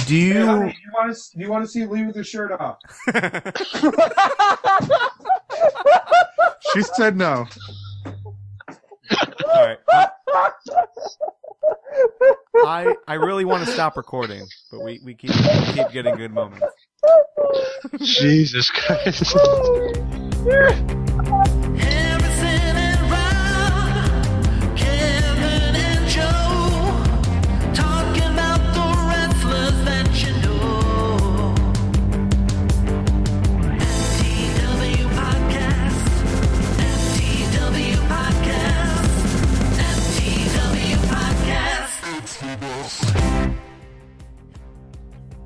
Do you? Hey, honey, do you want to see Lee with his shirt off? She said no. All right. I really want to stop recording, but we keep getting good moments. Jesus Christ.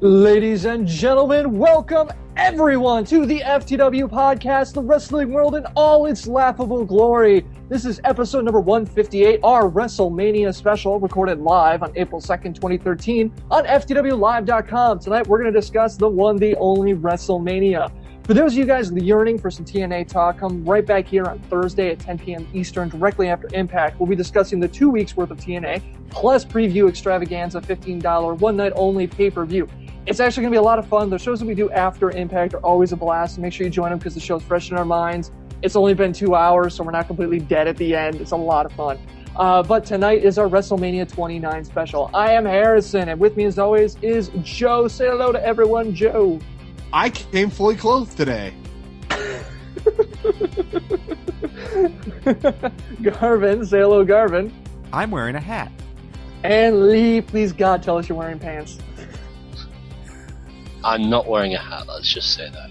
Ladies and gentlemen, welcome everyone to the FTW podcast, the wrestling world in all its laughable glory. This is episode number 158, our Wrestlemania special, recorded live on April 2nd, 2013 on FTWLive.com. Tonight we're going to discuss the one, the only Wrestlemania. For those of you guys yearning for some TNA talk, come right back here on Thursday at 10 p.m. Eastern, directly after Impact. We'll be discussing the 2 weeks worth of TNA, plus preview extravaganza, $15, one-night-only pay-per-view. It's actually going to be a lot of fun. The shows that we do after Impact are always a blast. Make sure you join them because the show's fresh in our minds. It's only been 2 hours, so we're not completely dead at the end. It's a lot of fun. But tonight is our WrestleMania 29 special. I am Harrison, and with me as always is Joe. Say hello to everyone, Joe. I came fully clothed today. Garvin, say hello, Garvin. I'm wearing a hat. And Lee, please God, tell us you're wearing pants. I'm not wearing a hat, let's just say that.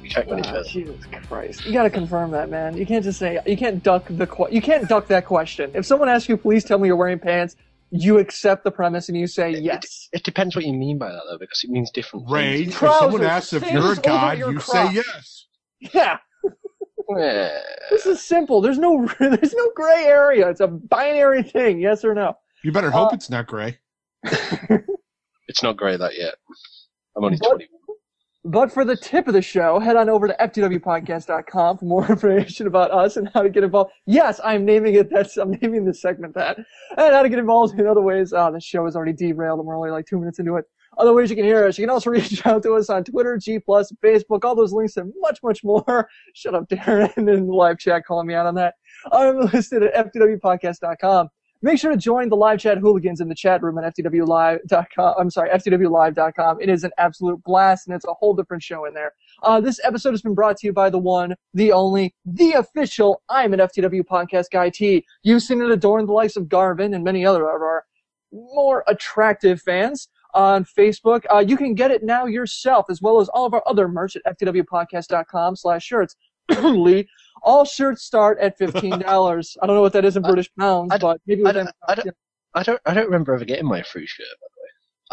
We can't go any further. Jesus Christ. You gotta confirm that, man. You can't just say, you can't duck that question. If someone asks you, please tell me you're wearing pants, you accept the premise and you say yes. It depends what you mean by that, though, because it means different Ray, things. if someone asks if you're a god, you say yes. Yeah. This is simple. There's no gray area. It's a binary thing, yes or no. You better hope it's not gray. It's not gray that yet. I'm only 21. But for the tip of the show, head on over to FTWpodcast.com for more information about us and how to get involved. Yes, I'm naming this segment that. And how to get involved in other ways. The show is already derailed and we're only like 2 minutes into it. Other ways you can hear us. You can also reach out to us on Twitter, G+, Facebook, all those links and much, much more. Shut up, Darren, in the live chat calling me out on that. I'm listed at FTWpodcast.com. Make sure to join the live chat hooligans in the chat room at FTWLive.com. I'm sorry, FTWLive.com. It is an absolute blast, and it's a whole different show in there. This episode has been brought to you by the one, the only, the official I'm an FTW podcast guy T. You've seen it adorn the likes of Garvin and many other of our more attractive fans on Facebook. You can get it now yourself, as well as all of our other merch at FTWpodcast.com/shirts. Lee, all shirts start at $15. I don't know what that is in British pounds, but maybe I don't remember ever getting my free shirt, by the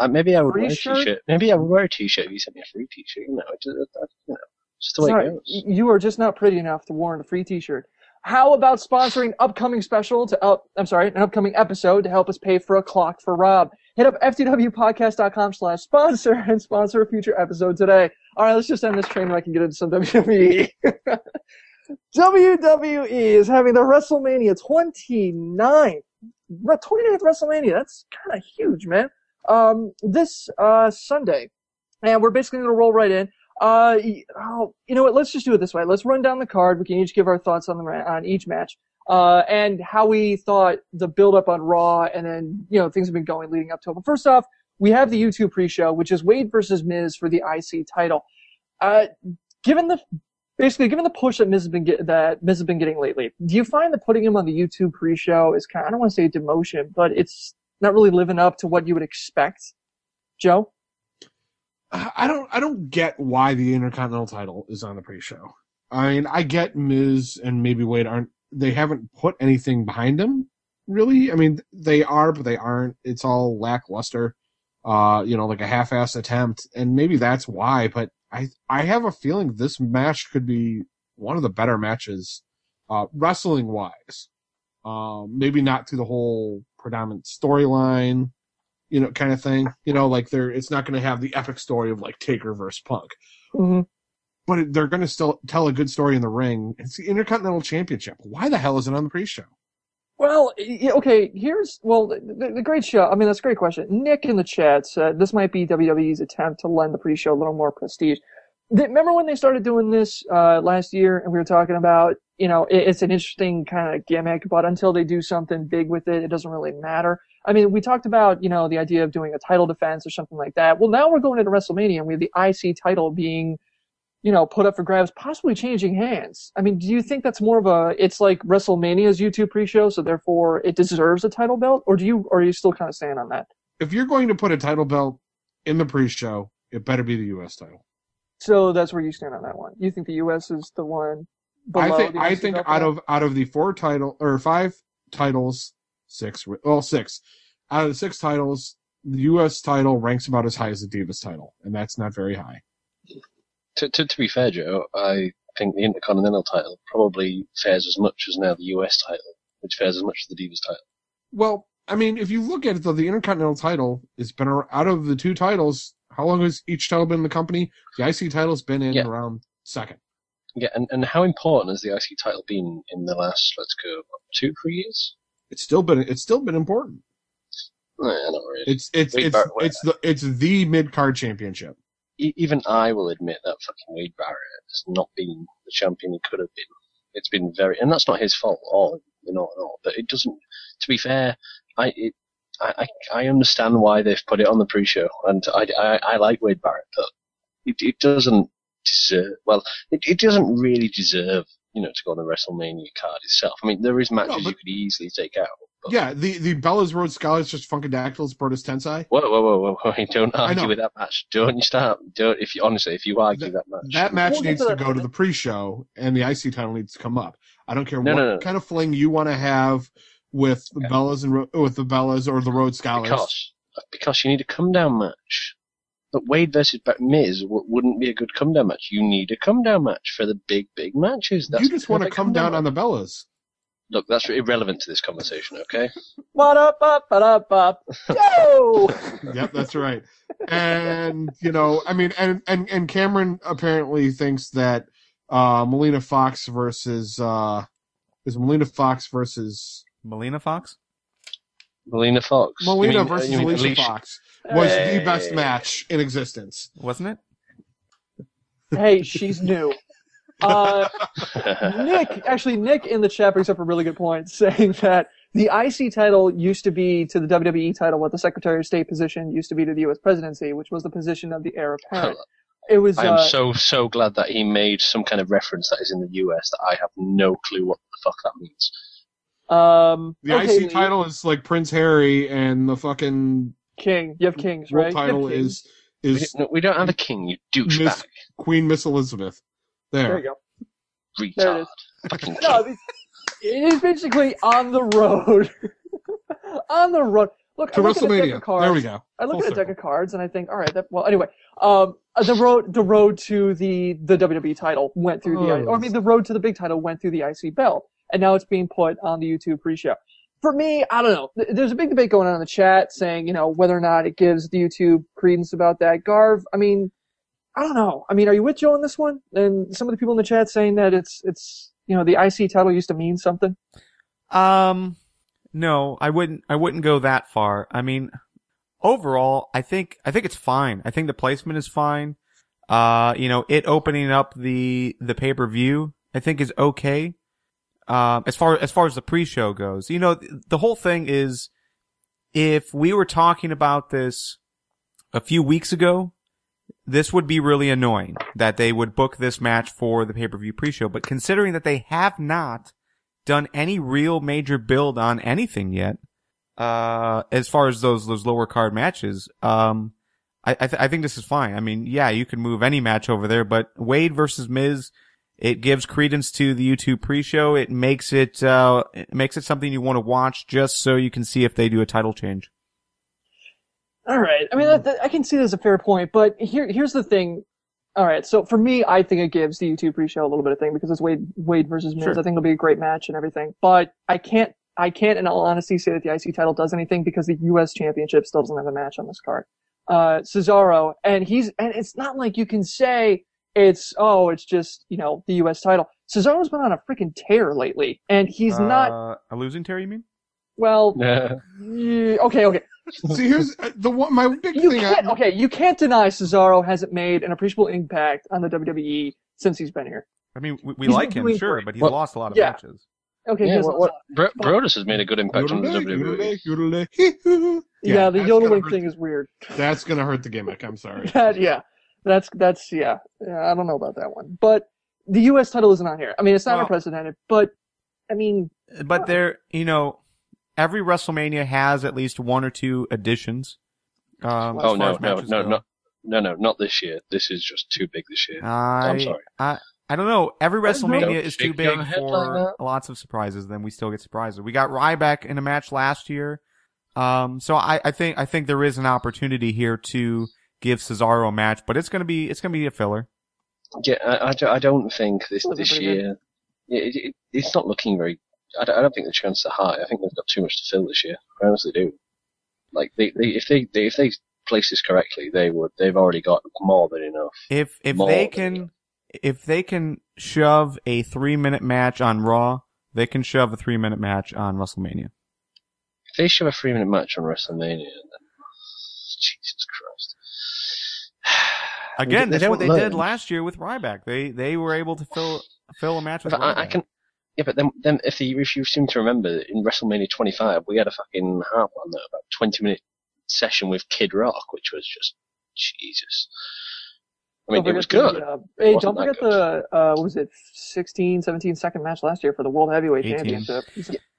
way. Maybe I would wear a t-shirt. Maybe I would wear a t-shirt if you sent me a free t-shirt. Just the way it goes. You are just not pretty enough to warrant a free t-shirt. How about sponsoring an upcoming episode to help us pay for a clock for Rob? Hit up FTWpodcast.com/sponsor and sponsor a future episode today. All right, let's just end this train wreck and get into some WWE. WWE is having the WrestleMania 29th WrestleMania. That's kind of huge, man. This Sunday, and we're basically going to roll right in. You know what? Let's just do it this way. Let's run down the card. We can each give our thoughts on each match, and how we thought the build-up on Raw, and then things have been going leading up to it. But first off, we have the YouTube pre-show, which is Wade versus Miz for the IC title. Given the push that Miz has been getting lately, do you find that putting him on the YouTube pre-show is kind of, I don't want to say demotion, but it's not really living up to what you would expect? Joe? I don't get why the Intercontinental title is on the pre-show. I mean, I get Miz and maybe Wade they haven't put anything behind them, really. I mean, they are, but they aren't. It's all lackluster. Like a half-assed attempt, and maybe that's why, but I have a feeling this match could be one of the better matches, wrestling-wise. Maybe not through the whole predominant storyline, kind of thing. It's not going to have the epic story of like Taker versus Punk. Mm-hmm. But they're going to still tell a good story in the ring. It's the Intercontinental Championship. Why the hell is it on the pre-show? Well, okay, the great show. I mean, that's a great question. Nick in the chat said this might be WWE's attempt to lend the pre-show a little more prestige. Remember when they started doing this last year, and we were talking about, it's an interesting kind of gimmick, but until they do something big with it, it doesn't really matter. I mean, we talked about, the idea of doing a title defense or something like that. Well, now we're going into WrestleMania, and we have the IC title being, put up for grabs, possibly changing hands. I mean, do you think that's more of it's like WrestleMania's YouTube pre-show, so therefore it deserves a title belt, or are you still kind of staying on that? If you're going to put a title belt in the pre-show, it better be the U.S. title. So that's where you stand on that one. You think the U.S. is the one below I think out of the 5 titles, 6. Out of the 6 titles, the U.S. title ranks about as high as the Divas title, and that's not very high. To be fair, Joe, I think the Intercontinental title probably fares as much as now the US title, which fares as much as the Divas title. Well, I mean, if you look at it, though, the Intercontinental title has been out of the 2 titles. How long has each title been in the company? The IC title's been in around second. Yeah, and how important has the IC title been in the last, 2-3 years? It's still been important. Not really. It's the mid-card championship. Even I will admit that fucking Wade Barrett has not been the champion he could have been. It's been and that's not his fault at all, not at all. But it doesn't. To be fair, I understand why they've put it on the pre-show, and I like Wade Barrett, but it doesn't deserve. Well, it doesn't really deserve, to go on the WrestleMania card itself. I mean, there is matches you could easily take out. But... Yeah, the Bella's Road Scholars just Funkadactyls, Brutus Tensai. Whoa! Don't argue with that match. Don't you start. If you argue that match, that match needs to go to the pre-show, and the IC title needs to come up. I don't care what kind of fling you want to have with the Bellas with the Bellas or the Road Scholars. Because you need a come-down match. But Wade versus Miz wouldn't be a good come-down match. You need a come-down match for the big matches. You just want to come down on the Bellas. Look, that's irrelevant to this conversation, okay? What up, yo! Yep, that's right. And, and Cameron apparently thinks that Melina Fox versus... is Melina Fox versus... Melina Fox? Melina Fox. Melina versus Alicia Fox was the best match in existence. Wasn't it? Hey, she's new. Nick in the chat brings up a really good point, saying that the IC title used to be to the WWE title what the Secretary of State position used to be to the U.S. presidency, which was the position of the heir apparent. It was. I am so glad that he made some kind of reference that is in the US that I have no clue what the fuck that means. The IC title is like Prince Harry, and the fucking king. You have kings, right? Title is we don't have a king, you douchebag. Queen Miss Elizabeth. There you go. Retard. There it is. No, it is basically on the road. On the road. Look, to WrestleMania. There we go. I look at a deck of cards and I think, all right, anyway, the road to the WWE title went through the road to the big title went through the IC belt, and now it's being put on the YouTube pre-show. For me, I don't know. There's a big debate going on in the chat saying, whether or not it gives the YouTube credence about that. Garv, I mean, I don't know. I mean, are you with Joe on this one? And some of the people in the chat saying that it's the IC title used to mean something. No, I wouldn't go that far. I mean, overall, I think it's fine. I think the placement is fine. It opening up the pay-per-view, I think is okay. As far as the pre-show goes, the whole thing is, if we were talking about this a few weeks ago, this would be really annoying that they would book this match for the pay-per-view pre-show. But considering that they have not done any real major build on anything yet, as far as those lower card matches, I think this is fine. I mean, yeah, you can move any match over there, but Wade versus Miz, it gives credence to the YouTube pre-show. It makes it something you want to watch just so you can see if they do a title change. All right. I mean, I can see that as a fair point, but here's the thing. All right. So for me, I think it gives the YouTube pre-show a little bit of thing because it's Wade versus Miz. Sure. I think it'll be a great match and everything, but I can't in all honesty say that the IC title does anything because the US Championship still doesn't have a match on this card. Cesaro, and it's not like you can say it's just, the US title. Cesaro's been on a freaking tear lately, and he's not a losing tear, you mean? Well, Yeah. okay. See, here's my big You thing. can't, you can't deny Cesaro hasn't made an appreciable impact on the WWE since he's been here. I mean, we He's like him, doing sure, great. but he's Well, lost a lot of yeah. matches. Okay, Yeah, here's Brodus has made a good impact on the WWE. Yeah, the that's yodeling gonna hurt thing is weird. That's gonna hurt the gimmick. I'm sorry. That's yeah. I don't know about that one, but the U.S. title isn't on here. I mean, it's not unprecedented, but I mean, but there, every WrestleMania has at least one or two additions. Oh no, not this year. This is just too big this year. I'm sorry. I don't know. Every WrestleMania is too big like for lots of surprises. Then we still get surprises. We got Ryback in a match last year. So I think there is an opportunity here to give Cesaro a match, but it's gonna be a filler. Yeah, I don't think this year. It's not looking very. I don't think the chances are high. I think they've got too much to fill this year. I honestly do. Like if they place this correctly, they've already got more than enough. If they can shove a 3-minute match on Raw, they can shove a 3-minute match on WrestleMania. If they shove a 3-minute match on WrestleMania, then Jesus Christ. Again, that's what they did last year with Ryback. They were able to fill a match with Ryback. But then if you seem to remember, in WrestleMania 25, we had a fucking about 20-minute session with Kid Rock, which was just Jesus. I mean, it was good. Hey, don't forget the, what was it, 16, 17-second match last year for the World Heavyweight Championship.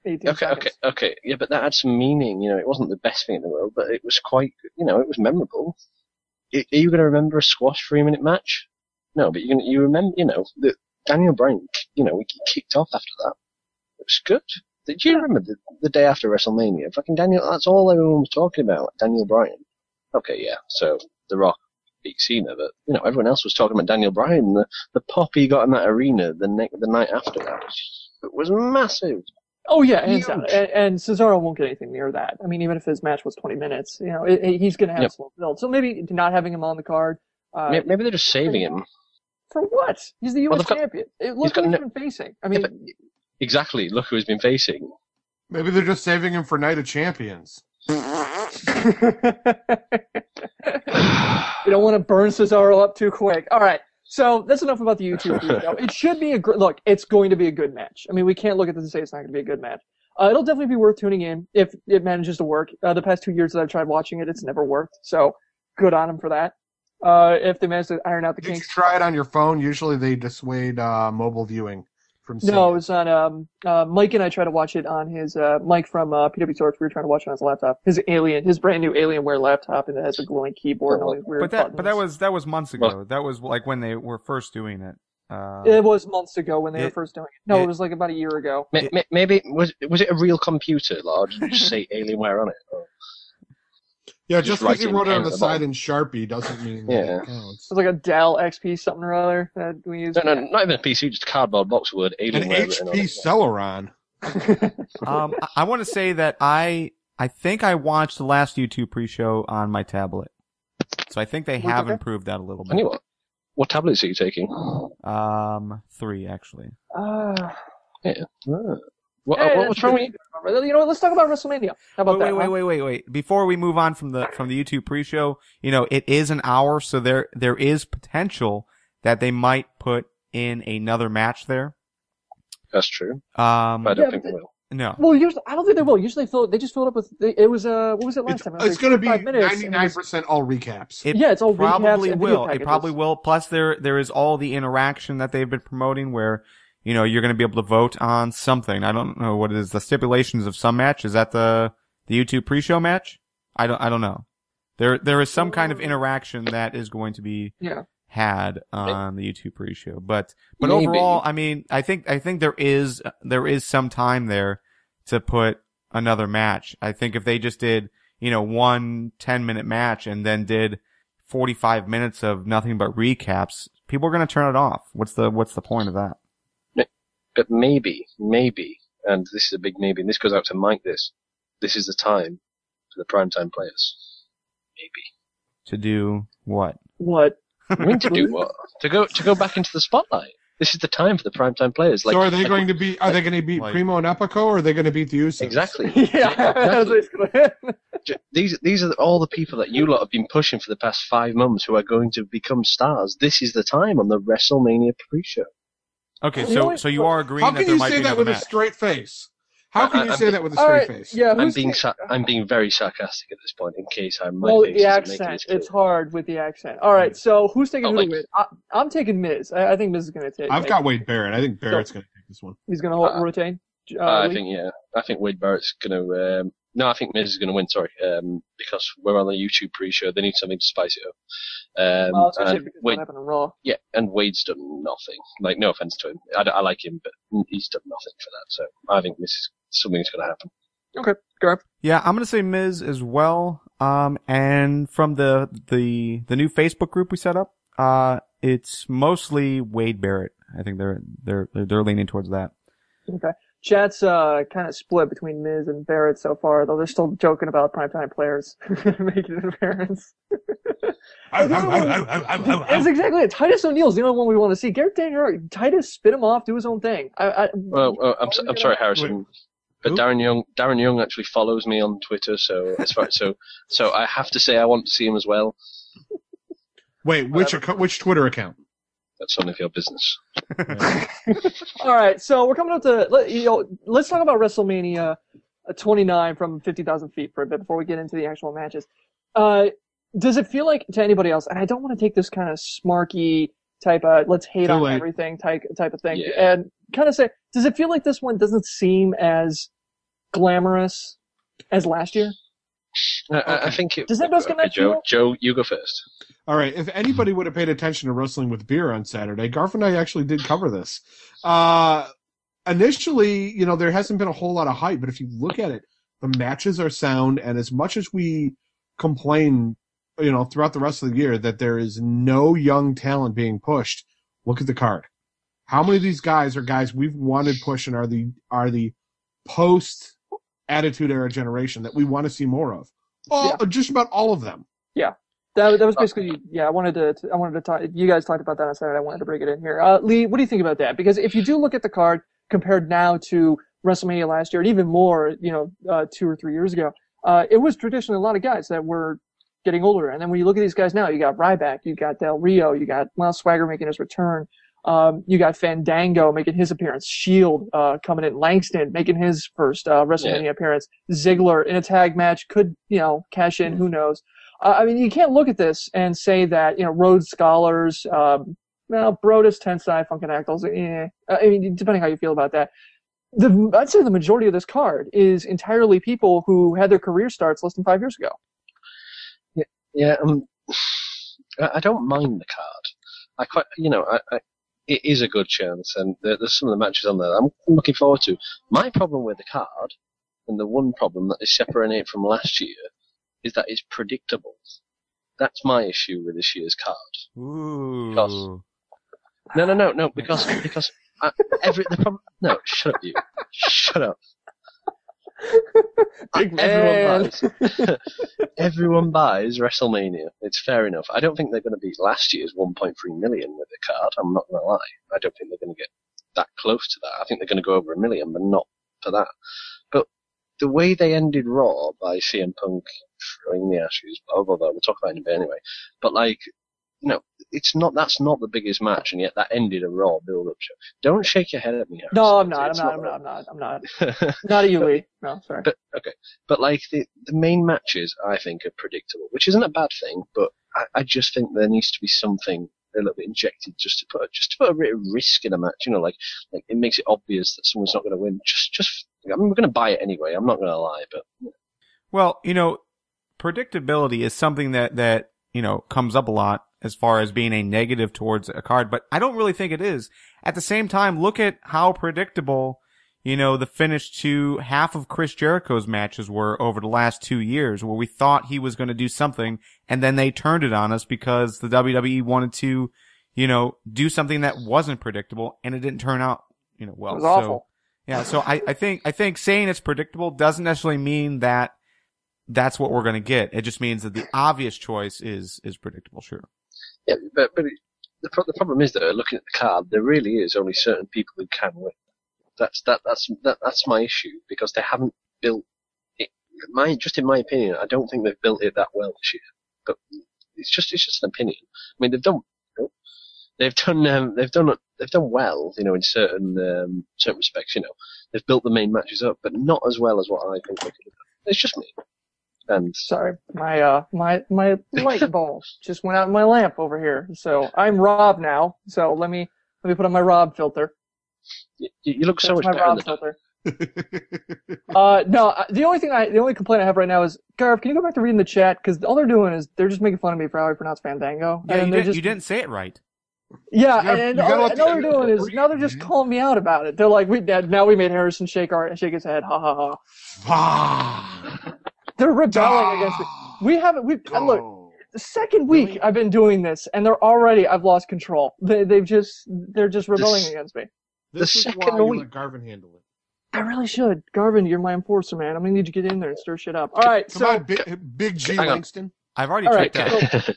18 seconds. Okay. Yeah, but that had some meaning. It wasn't the best thing in the world, but it was quite, it was memorable. Are you going to remember a squash 3-minute match? No, but you remember, that Daniel Bryan, we kicked off after that. It was good. Did you remember the day after WrestleMania? Fucking Daniel, that's all everyone was talking about, Daniel Bryan. Okay, yeah, so The Rock beat Cena, but, everyone else was talking about Daniel Bryan. The pop he got in that arena the night after that was massive. Oh yeah, and Cesaro won't get anything near that. I mean, even if his match was 20 minutes, he's going to have a slow build. So maybe not having him on the card. Maybe they're just saving him. For what? He's the U.S. champion. Look who he's been facing. I mean, exactly. Look who he's been facing. Maybe they're just saving him for Night of Champions. You don't want to burn Cesaro up too quick. All right. So that's enough about the YouTube video. It should be look, it's going to be a good match. I mean, we can't look at this and say it's not going to be a good match. It'll definitely be worth tuning in if it manages to work. The past 2 years that I've tried watching it, it's never worked. So good on them for that. If they manage to iron out the kinks. Did you try it on your phone? Usually they dissuade mobile viewing from seeing No, it was on Mike and I tried to watch it on his Mike from PPV Source. We were trying to watch it on his laptop. His brand new Alienware laptop, and it has a glowing keyboard and all these weird buttons. But that was months ago. That was like when they were first doing it. It was months ago when they were first doing it. No, it was like about a year ago. Maybe was it a real computer, or did you just say Alienware on it? Yeah, just because you wrote it on the side in Sharpie doesn't mean that it counts. It's like a Dell XP something or other that we use. No, not even a PC, just a cardboard box word. Alienware. An HP Celeron. I want to say that I think I watched the last YouTube pre-show on my tablet, so I think they have improved that a little bit. Tell you what tablets are you taking? 3 actually. Yeah. What's wrong with you? Let's talk about WrestleMania. How about that? Wait. Before we move on from the YouTube pre-show, it is an hour, so there is potential that they might put in another match there. That's true. But I don't think they will. No. Well, I don't think they will. Usually they just fill it up with, it was, what was it last time? It's going to be 99% all recaps. It's all probably recaps. Will. It probably will. Plus there is all the interaction that they've been promoting where, you're going to be able to vote on something. I don't know what it is. The stipulations of some match. Is that the YouTube pre-show match? I don't know. There is some kind of interaction that is going to be had on the YouTube pre-show. But overall, I mean, I think there is some time there to put another match. I think if they just did, one 10-minute match and then did 45 minutes of nothing but recaps, people are going to turn it off. What's the point of that? But maybe, and this is a big maybe, and this goes out to Mike, this is the time for the primetime players. Maybe. To do what? What? I mean, to do what? To go back into the spotlight. This is the time for the primetime players. Like, so are they going to beat Primo and Epico, or are they going to beat the Usos? Exactly. Yeah. These are all the people that you lot have been pushing for the past 5 months who are going to become stars. This is the time on the WrestleMania pre-show. Okay, so you are agreeing How that can there you might say be that another with a match? straight face? How can you say that with a straight face? Yeah, I'm being very sarcastic at this point in case my well, face the isn't making accent. this clear. It's hard with the accent. All right, so who's taking who like- to win? I'm taking Miz. I think Miz is going to take. I've got Wade Barrett. I think Barrett's going to take this one. He's going to retain. I Lee? think Wade Barrett's going to. No, I think Miz is going to win. Sorry, because we're on the YouTube pre-show. They need something to spice it up. Well, especially and because Wade, what happened on Raw. yeah, and Wade's done nothing. Like, no offense to him, I like him, but he's done nothing for that. So I think something's going to happen. Okay, go ahead. Yeah, I'm gonna say Miz as well. And from the new Facebook group we set up, it's mostly Wade Barrett. I think they're leaning towards that. Okay. Chat's kind of split between Miz and Barrett so far, though they're still joking about primetime players making an appearance. That's exactly it. Titus O'Neil's the only one we want to see. Garrett Daniel, Titus, spit him off, do his own thing. I'm sorry, Harrison. But Darren Young actually follows me on Twitter, so so I have to say I want to see him as well. Wait, which Twitter account? That's none of your business. All right, so we're coming up to let's talk about WrestleMania 29 from 50,000 feet for a bit before we get into the actual matches. Does it feel like to anybody else? And I don't want to take this kind of smarky type of let's hate on everything type of thing, and kind of say, does it feel like this one doesn't seem as glamorous as last year? I think it. Does that get that feel? Joe, you go first. All right. If anybody would have paid attention to Wrestling with Beer on Saturday, Garth and I actually did cover this. Initially, there hasn't been a whole lot of hype, but if you look at it, the matches are sound, and as much as we complain, throughout the rest of the year that there is no young talent being pushed, look at the card. How many of these guys are guys we've wanted pushing are the post Attitude Era generation that we want to see more of? Just about all of them. Yeah. That was basically, I wanted to talk, you guys talked about that on Saturday, I wanted to bring it in here. Lee, what do you think about that? Because if you do look at the card compared now to WrestleMania last year, and even more, 2 or 3 years ago, it was traditionally a lot of guys that were getting older. And then when you look at these guys now, you got Ryback, you got Del Rio, you got Miles Swagger making his return, you got Fandango making his appearance, Shield coming in, Langston making his first WrestleMania appearance, Ziggler in a tag match could, cash in, who knows. You can't look at this and say that, Rhodes Scholars, Brodus, Tensai, Funkin' Actals, depending how you feel about that. I'd say the majority of this card is entirely people who had their career starts less than 5 years ago. Yeah, I don't mind the card. I quite, it is a good chance, and there's some of the matches on there that I'm looking forward to. My problem with the card, and the one problem that is separating it from last year, is that it's predictable. That's my issue with this year's card. Ooh. Because no, shut up, you. Shut up. Big man. Everyone buys WrestleMania. It's fair enough. I don't think they're going to beat last year's 1.3 million with the card. I'm not going to lie. I don't think they're going to get that close to that. I think they're going to go over 1 million, but not for that. But the way they ended Raw by CM Punk throwing the ashes, although we'll talk about it in a bit anyway. But that's not the biggest match, and yet that ended a Raw build-up show. Don't shake your head at me, Harrison. No, I'm not. Not at you, Lee. No, sorry. But okay, but the main matches I think are predictable, which isn't a bad thing. But I just think there needs to be something a little bit injected just to put a bit of risk in a match. Like it makes it obvious that someone's not going to win. We're going to buy it anyway. I'm not going to lie, but well, predictability is something that comes up a lot as far as being a negative towards a card, but I don't really think it is. At the same time, look at how predictable, the finish to half of Chris Jericho's matches were over the last 2 years, where we thought he was going to do something, and then they turned it on us because the WWE wanted to, do something that wasn't predictable, and it didn't turn out, well. It was awful. So I think saying it's predictable doesn't necessarily mean that that's what we're going to get. It just means that the obvious choice is predictable, sure. Yeah, but the problem is that looking at the card, there really is only certain people who can win. That's my issue, because they haven't built it. In my opinion, I don't think they've built it that well this year. But it's just an opinion. I mean, they've done well, in certain respects. They've built the main matches up, but not as well as what I think they could have done. It's just me. And sorry, my light bulb just went out in my lamp over here. So I'm Rob now. So let me put on my Rob filter. You look so much better Rob than filter. No, the only complaint I have right now is, Garv, can you go back to reading the chat? Because all they're doing is they're just making fun of me for how I pronounce Fandango. Yeah, and you didn't say it right. Yeah, and all they're doing is now they're just calling me out about it. They're like, now we made Harrison shake his head. Ha ha ha. They're rebelling against me. Look, the second week I've been doing this, and I've lost control. They're just rebelling against me. This is why you let Garvin handle it. I really should. Garvin, you're my enforcer, man. I'm gonna need you to get in there and stir shit up. All right, Come on, Big G Langston. I've already checked out.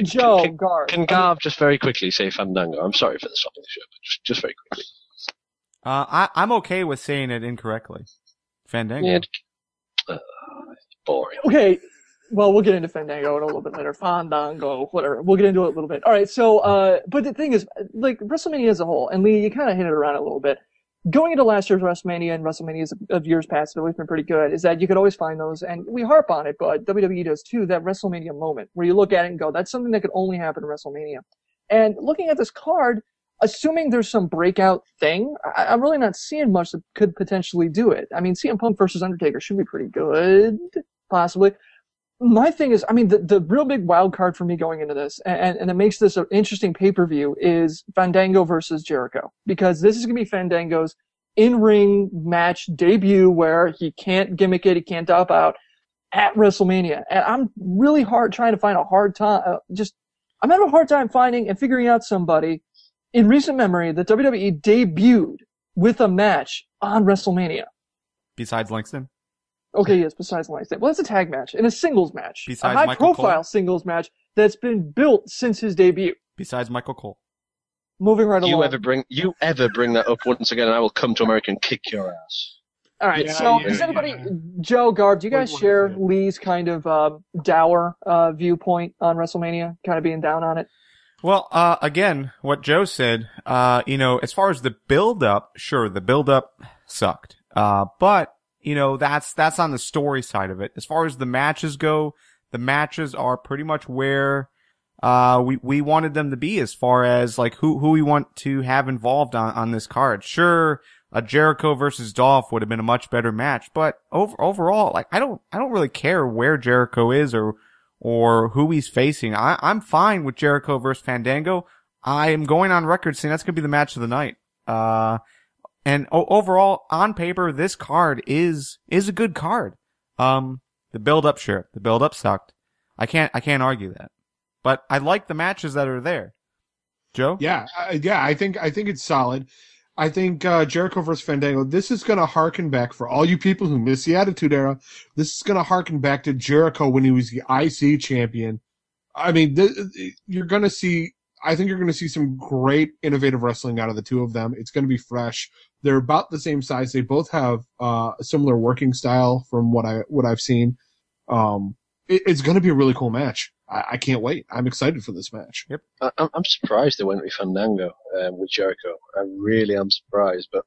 Joe, Garv. Can Garv just very quickly say Fandango? I'm sorry for stopping the show, but just very quickly. I'm okay with saying it incorrectly. Fandango. Yeah. Boring. Okay. Well, we'll get into Fandango in a little bit later. Fandango, whatever. We'll get into it a little bit. All right. So, but the thing is, like, WrestleMania as a whole, and Lee, you kind of hinted around it a little bit. Going into last year's WrestleMania and WrestleManias of years past have always been pretty good, is that you could always find those, and we harp on it, but WWE does too, that WrestleMania moment where you look at it and go, that's something that could only happen in WrestleMania. And looking at this card, assuming there's some breakout thing, I'm really not seeing much that could potentially do it. I mean, CM Punk versus Undertaker should be pretty good, possibly. My thing is, I mean, the real big wild card for me going into this, and it makes this an interesting pay-per-view, is Fandango versus Jericho. Because this is going to be Fandango's in-ring match debut where he can't gimmick it, he can't top out at WrestleMania. And I'm really trying to find a hard time, I'm having a hard time finding and figuring out somebody in recent memory that WWE debuted with a match on WrestleMania. Besides Langston? Okay, yes, besides Langston. Well, that's a tag match and a singles match. Besides a high-profile singles match that's been built since his debut. Besides Michael Cole. Moving right along. You ever bring that up once again, and I will come to America and kick your ass. All right, does anybody, Joe, Garb, do you guys share Lee's kind of dour viewpoint on WrestleMania, kind of being down on it? Well, again, what Joe said, as far as the build-up, sure, the build-up sucked. But that's on the story side of it. As far as the matches go, the matches are pretty much where we wanted them to be, as far as like who we want to have involved on this card. Sure, a Jericho versus Dolph would have been a much better match, but overall, like I don't really care where Jericho is or who he's facing. I'm fine with Jericho versus Fandango. I am going on record saying that's going to be the match of the night. And overall, on paper, this card is a good card. The build-up, sure. The build-up sucked. I can't argue that. But I like the matches that are there. Joe? Yeah, I think it's solid. I think Jericho versus Fandango, this is going to harken back, for all you people who miss the Attitude Era, this is going to harken back to Jericho when he was the IC champion. I mean, you're going to see, I think you're going to see some great innovative wrestling out of the two of them. It's going to be fresh. They're about the same size. They both have a similar working style from what I've seen. It's going to be a really cool match. I can't wait. I'm excited for this match. Yep. I'm surprised they went with Fandango with Jericho. I really am surprised, but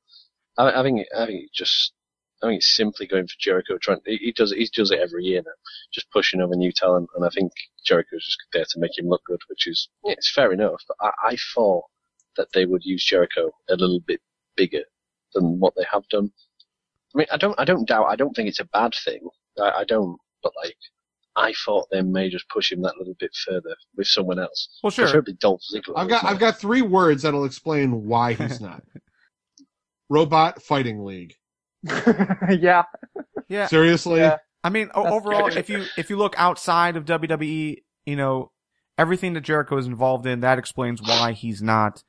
I think it's simply going for Jericho. He does it every year now, just pushing over new talent, and I think Jericho's just there to make him look good, which is it's fair enough. But I thought that they would use Jericho a little bit bigger than what they have done. I mean, I don't think it's a bad thing. I don't, but like, I thought they may just push him that little bit further with someone else. Well, sure. Preferably Dolph Ziggler. I've got 3 words that'll explain why he's not. Robot Fighting League. Yeah. Seriously? Yeah. I mean, overall, if you look outside of WWE, everything that Jericho is involved in, that explains why he's not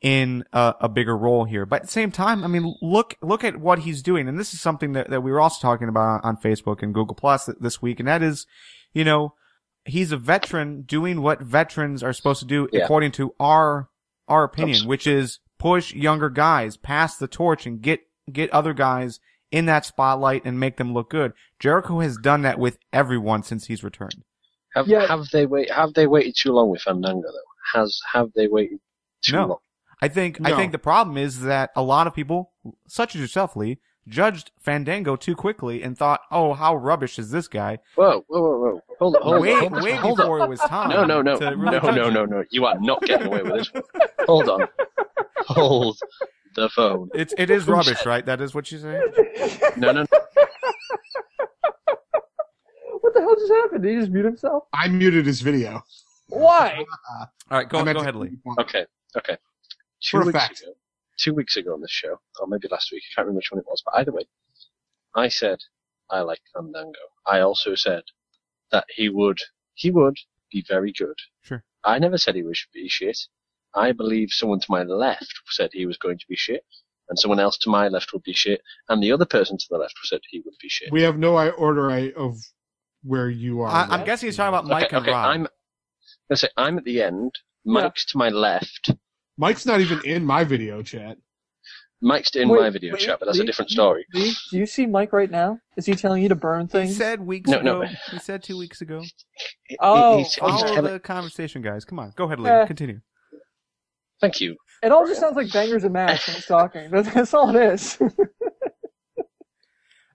in a bigger role here. But at the same time, I mean, look at what he's doing. And this is something that we were also talking about on Facebook and Google Plus this week. And that is, he's a veteran doing what veterans are supposed to do Yeah. according to our opinion, which is push younger guys, pass the torch, and get other guys in that spotlight and make them look good. Jericho has done that with everyone since he's returned. Have they waited too long with Fandango though? Have they waited too long? I think the problem is that a lot of people, such as yourself, Lee, judged Fandango too quickly and thought, "Oh, how rubbish is this guy?" Whoa! Hold on. Way before it was time. No. to really judge him. No. You are not getting away with this one. Hold on. Hold the phone. It is rubbish, right? That is what you say. No. What the hell just happened? Did he just mute himself? I muted his video. Why? All right, go ahead, Lee. Okay. For a fact. 2 weeks ago on this show, or maybe last week, I can't remember which one it was, but either way, I said I like Fandango. I also said that he would be very good. Sure. I never said he would be shit. I believe someone to my left said he was going to be shit, and someone else to my left would be shit, and the other person to the left said he would be shit. We have no order of where you are. I'm guessing he's talking about Mike and Rob. I'm at the end. Mike's to my left. Mike's not even in my video chat. Mike's in my video chat, but that's a different story. Do you see Mike right now? Is he telling you to burn things? He said weeks ago. He said 2 weeks ago. Follow the conversation, guys. Come on. Go ahead, Lee. Continue. Thank you. It all just sounds like bangers and mash when he's talking. That's all it is.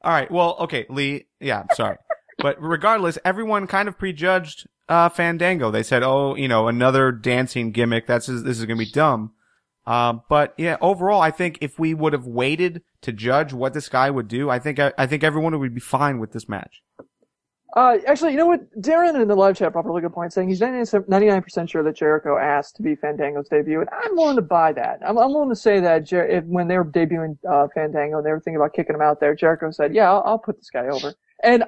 All right. Well, okay, Lee. Yeah, sorry. But regardless, everyone kind of prejudged Fandango. They said, "Oh, another dancing gimmick. This is going to be dumb." But yeah, overall, I think if we would have waited to judge what this guy would do, I think everyone would be fine with this match. Actually, you know what? Darren in the live chat brought up a really good point, saying he's 99% sure that Jericho asked to be Fandango's debut, and I'm willing to buy that. I'm willing to say that when they were debuting Fandango and they were thinking about kicking him out there, Jericho said, "Yeah, I'll put this guy over." And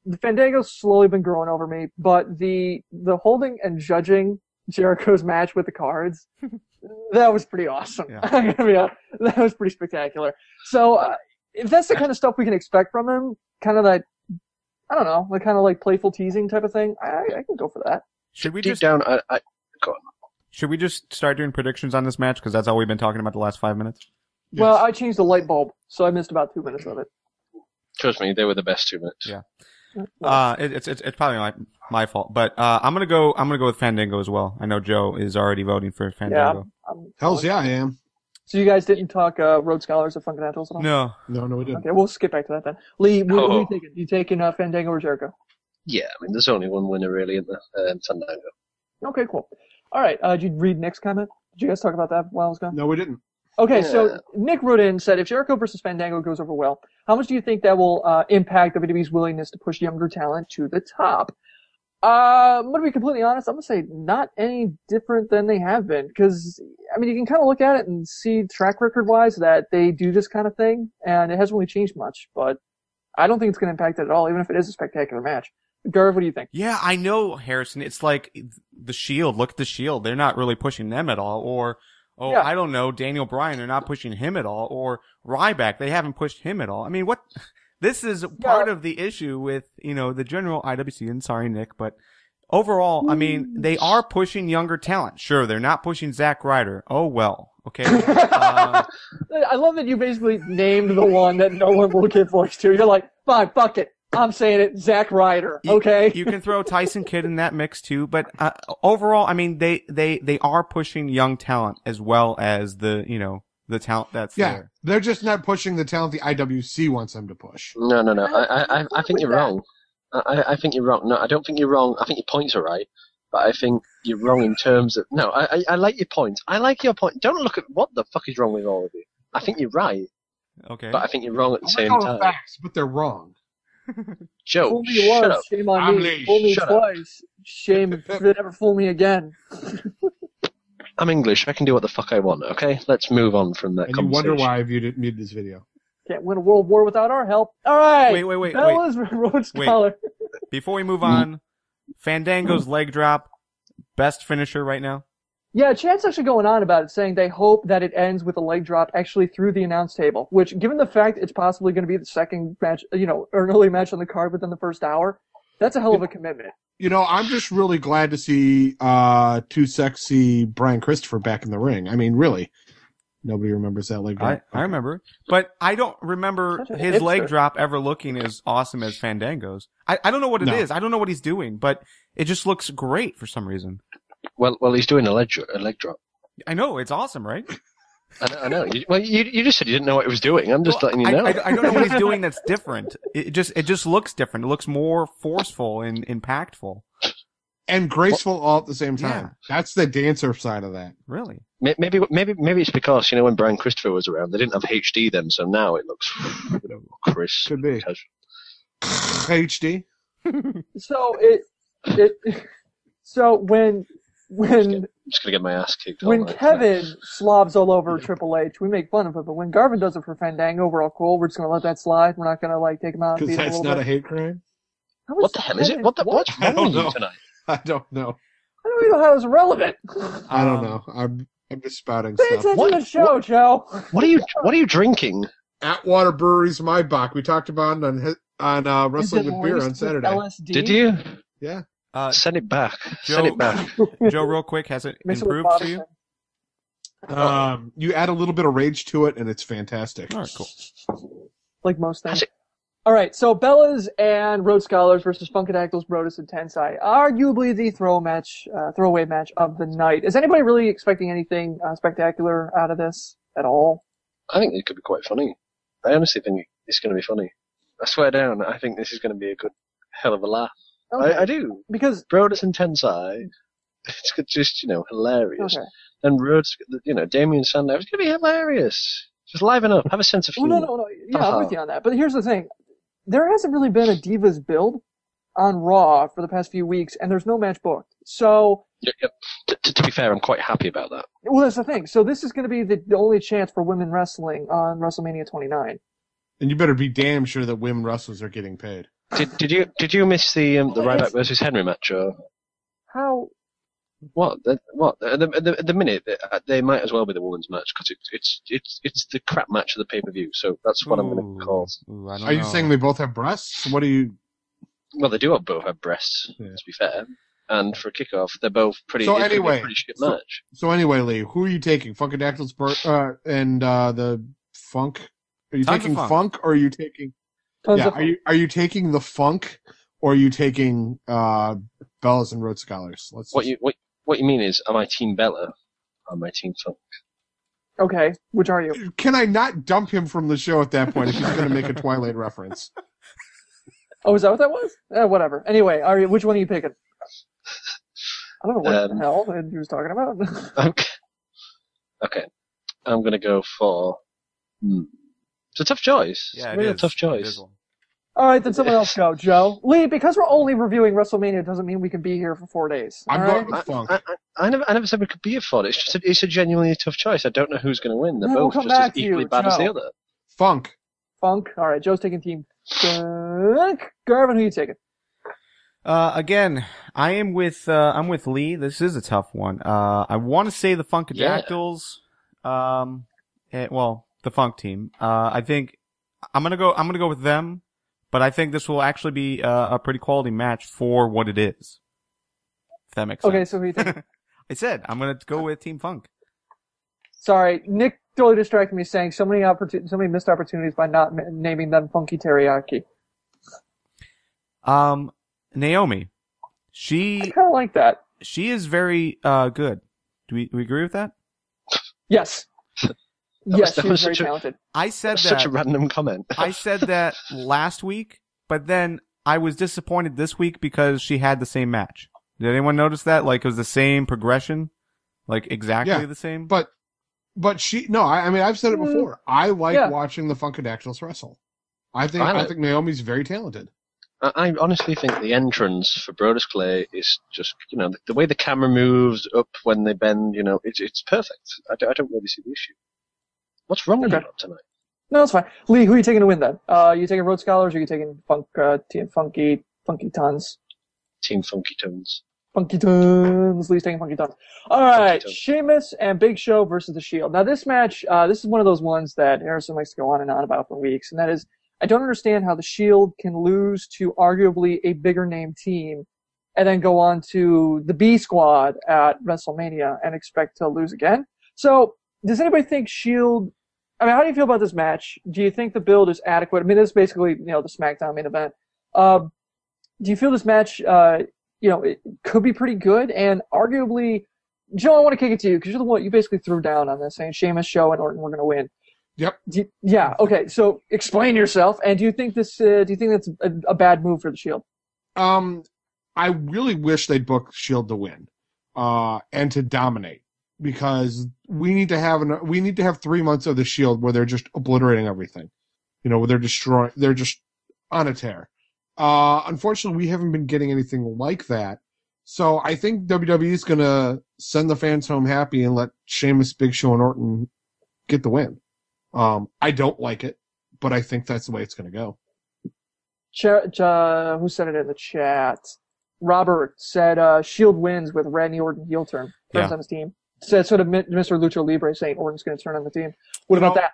the Fandango's slowly been growing over me, but the holding and judging Jericho's match with the cards, that was pretty awesome. Yeah. That was pretty spectacular. So, if that's the kind of stuff we can expect from him, kind of that, I don't know, kind of like playful teasing type of thing, I can go for that. Should we Deep down, go on. Should we just start doing predictions on this match? Because that's all we've been talking about the last 5 minutes. Yes. Well, I changed the light bulb, so I missed about 2 minutes of it. Trust me, they were the best 2 minutes. Yeah. It's probably my fault, but I'm gonna go with Fandango as well. I know Joe is already voting for Fandango. Hells yeah, I am. So you guys didn't talk Road Scholars or Fundamentals at all? No, we didn't. Okay, we'll skip back to that then. Lee, who are you taking? You taking Fandango or Jericho? Yeah, I mean, there's only one winner really in the Fandango. Okay, cool. All right, did you read Nick's comment? Did you guys talk about that while I was gone? No, we didn't. Okay, so Nick wrote in and said, if Jericho versus Fandango goes over well, how much do you think that will impact WWE's willingness to push younger talent to the top? I'm going to be completely honest. I'm going to say not any different than they have been. Because, I mean, you can kind of look at it and see track record-wise that they do this kind of thing, and it hasn't really changed much. But I don't think it's going to impact it at all, even if it is a spectacular match. Garv, what do you think? Yeah, I know, Harrison. It's like the Shield. Look at the Shield. They're not really pushing them at all. Or, I don't know, Daniel Bryan. They're not pushing him at all. Or Ryback. They haven't pushed him at all. I mean, what? This is part of the issue with, the general IWC. And sorry, Nick, but overall, I mean, they are pushing younger talent. Sure, they're not pushing Zack Ryder. Oh, well. Okay. I love that you basically named the one that no one will give voice to. You're like, fine, fuck it. I'm saying it, Zack Ryder. Okay. You can throw Tyson Kidd in that mix too, but overall, I mean, they are pushing young talent as well as the talent that's there. They're just not pushing the talent the IWC wants them to push. No. I think you're wrong. I think you're wrong. No, I don't think you're wrong. I think your points are right, but I think you're wrong in terms of. No, I like your point. I like your point. Don't look at what the fuck is wrong with all of you. I think you're right. Okay. But I think you're wrong at the same all time. the facts, but they're wrong. Joe, fool me shut once, up. shame on me. Fool me twice, shame if they never fool me again. I'm English. I can do what the fuck I want. Okay, let's move on from that. And you wonder why I muted this video. Can't win a world war without our help. All right. Wait. Bella's Road Scholar. Before we move on, Fandango's leg drop, best finisher right now. Yeah, chat's actually going on about it, saying they hope that it ends with a leg drop actually through the announce table, which, given the fact it's possibly going to be the second match, or an early match on the card within the first hour, That's a hell of a commitment. I'm just really glad to see too sexy Brian Christopher back in the ring. I mean, really. Nobody remembers that leg drop. I remember. But I don't remember his leg drop ever looking as awesome as Fandango's. I don't know what it is. I don't know what he's doing, but it just looks great for some reason. Well, he's doing a leg drop. I know, it's awesome, right? I know. You just said you didn't know what he was doing. I'm just letting you know. I don't know what he's doing that's different. It just looks different. It looks more forceful and impactful. And graceful all at the same time. Yeah. That's the dancer side of that. Really? Maybe it's because, when Brian Christopher was around, they didn't have HD then, so now it looks, crisp. Could be. HD? So when I'm just gonna get my ass kicked. When Kevin slobs all over Triple H, we make fun of it, but when Garvin does it for Fandango, we're all cool. We're just gonna let that slide. We're not gonna take him out and beat him a little bit. Because that's not a hate crime? What the hell is it? What's wrong with you tonight? I don't know. I don't even know how it's relevant. I don't know. I'm just spouting Pay stuff. attention to the show, Joe. What are you drinking? Atwater Brewery's Maibach. We talked about it on Wrestling with Beer on Saturday. LSD? Did you? Yeah. Send it back. Joe, Send it back. Joe, real quick, has it improved for you? You add a little bit of rage to it, and it's fantastic. All right, cool. Like most things. All right, so Bellas and Road Scholars versus Funkadactyls, Brodus, and Tensai. Arguably the throwaway match of the night. Is anybody really expecting anything spectacular out of this at all? I think it could be quite funny. I honestly think it's going to be funny. I swear down, I think this is going to be a good hell of a laugh. Okay. I do. Because Brodus and Tensai, it's just, hilarious. Okay. And Rhodes, Damien Sandow, it's going to be hilarious. Just liven up. Have a sense of humor. No. Yeah, I'm with you on that. But here's the thing. There hasn't really been a Divas build on Raw for the past few weeks, and there's no match booked. So... Yep. To be fair, I'm quite happy about that. Well, that's the thing. So this is going to be the only chance for women wrestling on WrestleMania 29. And you better be damn sure that women wrestlers are getting paid. Did you miss the Ryback versus Henry match? Or? How? What? At the minute, they might as well be the women's match because it's the crap match of the pay-per-view. So that's what I'm going to call. Are you saying they both have breasts? What do you? Well, they do both have breasts. Yeah. To be fair, and for a kickoff, they're both pretty. So anyway, pretty shit match. So anyway, Lee, who are you taking? Funkadactyls and the Funk? Are you taking Funk or are you taking? Are you taking the Funk or are you taking Bellas and Road Scholars? What you mean is, am I Team Bella? Or am I Team Funk? Okay, which are you? Can I not dump him from the show at that point if he's going to make a Twilight reference? Oh, is that what that was? Whatever. Anyway, which one are you picking? I don't know what the hell he was talking about. Okay. I'm going to go for... It's a tough choice. Yeah, it is. A tough choice. All right, then someone else go, Joe. Lee, because we're only reviewing WrestleMania doesn't mean we can be here for 4 days. I'm going with Funk. I never said we could be here for it. It's a genuinely tough choice. I don't know who's going to win. They're both just as equally bad as the other. Funk. All right, Joe's taking Team Funk. Garvin, who are you taking? Again, I'm with Lee. This is a tough one. I want to say the Funkadactyls. The Funk team. I think I'm gonna go with them, but I think this will actually be a pretty quality match for what it is. If that makes sense. Okay, so who you think? I said I'm gonna go with Team Funk. Sorry, Nick totally distracted me saying so many missed opportunities by not naming them Funky Teriyaki. Naomi, I kind of like that. She is very good. Do we agree with that? Yes. Yes, she's very talented. I said that. Such a random comment. I said that last week, but then I was disappointed this week because she had the same match. Did anyone notice that? Like, it was the same progression? Like, exactly the same? But she, no, I mean, I've said it before. I like watching the Funkadactyls wrestle. I think Naomi's very talented. I honestly think the entrance for Brodus Clay is just, the way the camera moves up when they bend, it's perfect. I don't really see the issue. What's wrong with you tonight? No, it's fine. Lee, who are you taking to win then? You taking Road Scholars or are you taking Team Funky Tons? Team Funky Tons. Funky Tons. Lee's taking Funky Tons. All right, Sheamus and Big Show versus The Shield. Now this match, this is one of those ones that Harrison likes to go on and on about for weeks, and that is I don't understand how the Shield can lose to arguably a bigger name team and then go on to the B Squad at WrestleMania and expect to lose again. So, does anybody think Shield... I mean, how do you feel about this match? Do you think the build is adequate? I mean, this is basically, the SmackDown main event. Do you feel this match, it could be pretty good? And arguably, Joe, I want to kick it to you because you're the one you basically threw down on this, saying Sheamus, Show, and Orton were going to win. Yep. Yeah. Okay. So explain yourself. And do you think that's a bad move for the Shield? I really wish they'd book Shield to win, and to dominate, because we need to have 3 months of the Shield where they're just obliterating everything, where they're just on a tear. Unfortunately, we haven't been getting anything like that. So I think WWE is gonna send the fans home happy and let Sheamus, Big Show, and Orton get the win. I don't like it, but I think that's the way it's going to go. Who said it in the chat? Robert said Shield wins with Randy Orton heel turn. Turns on his team. Said sort of Mr. Lucha Libre saying Orton's going to turn on the team. What about that?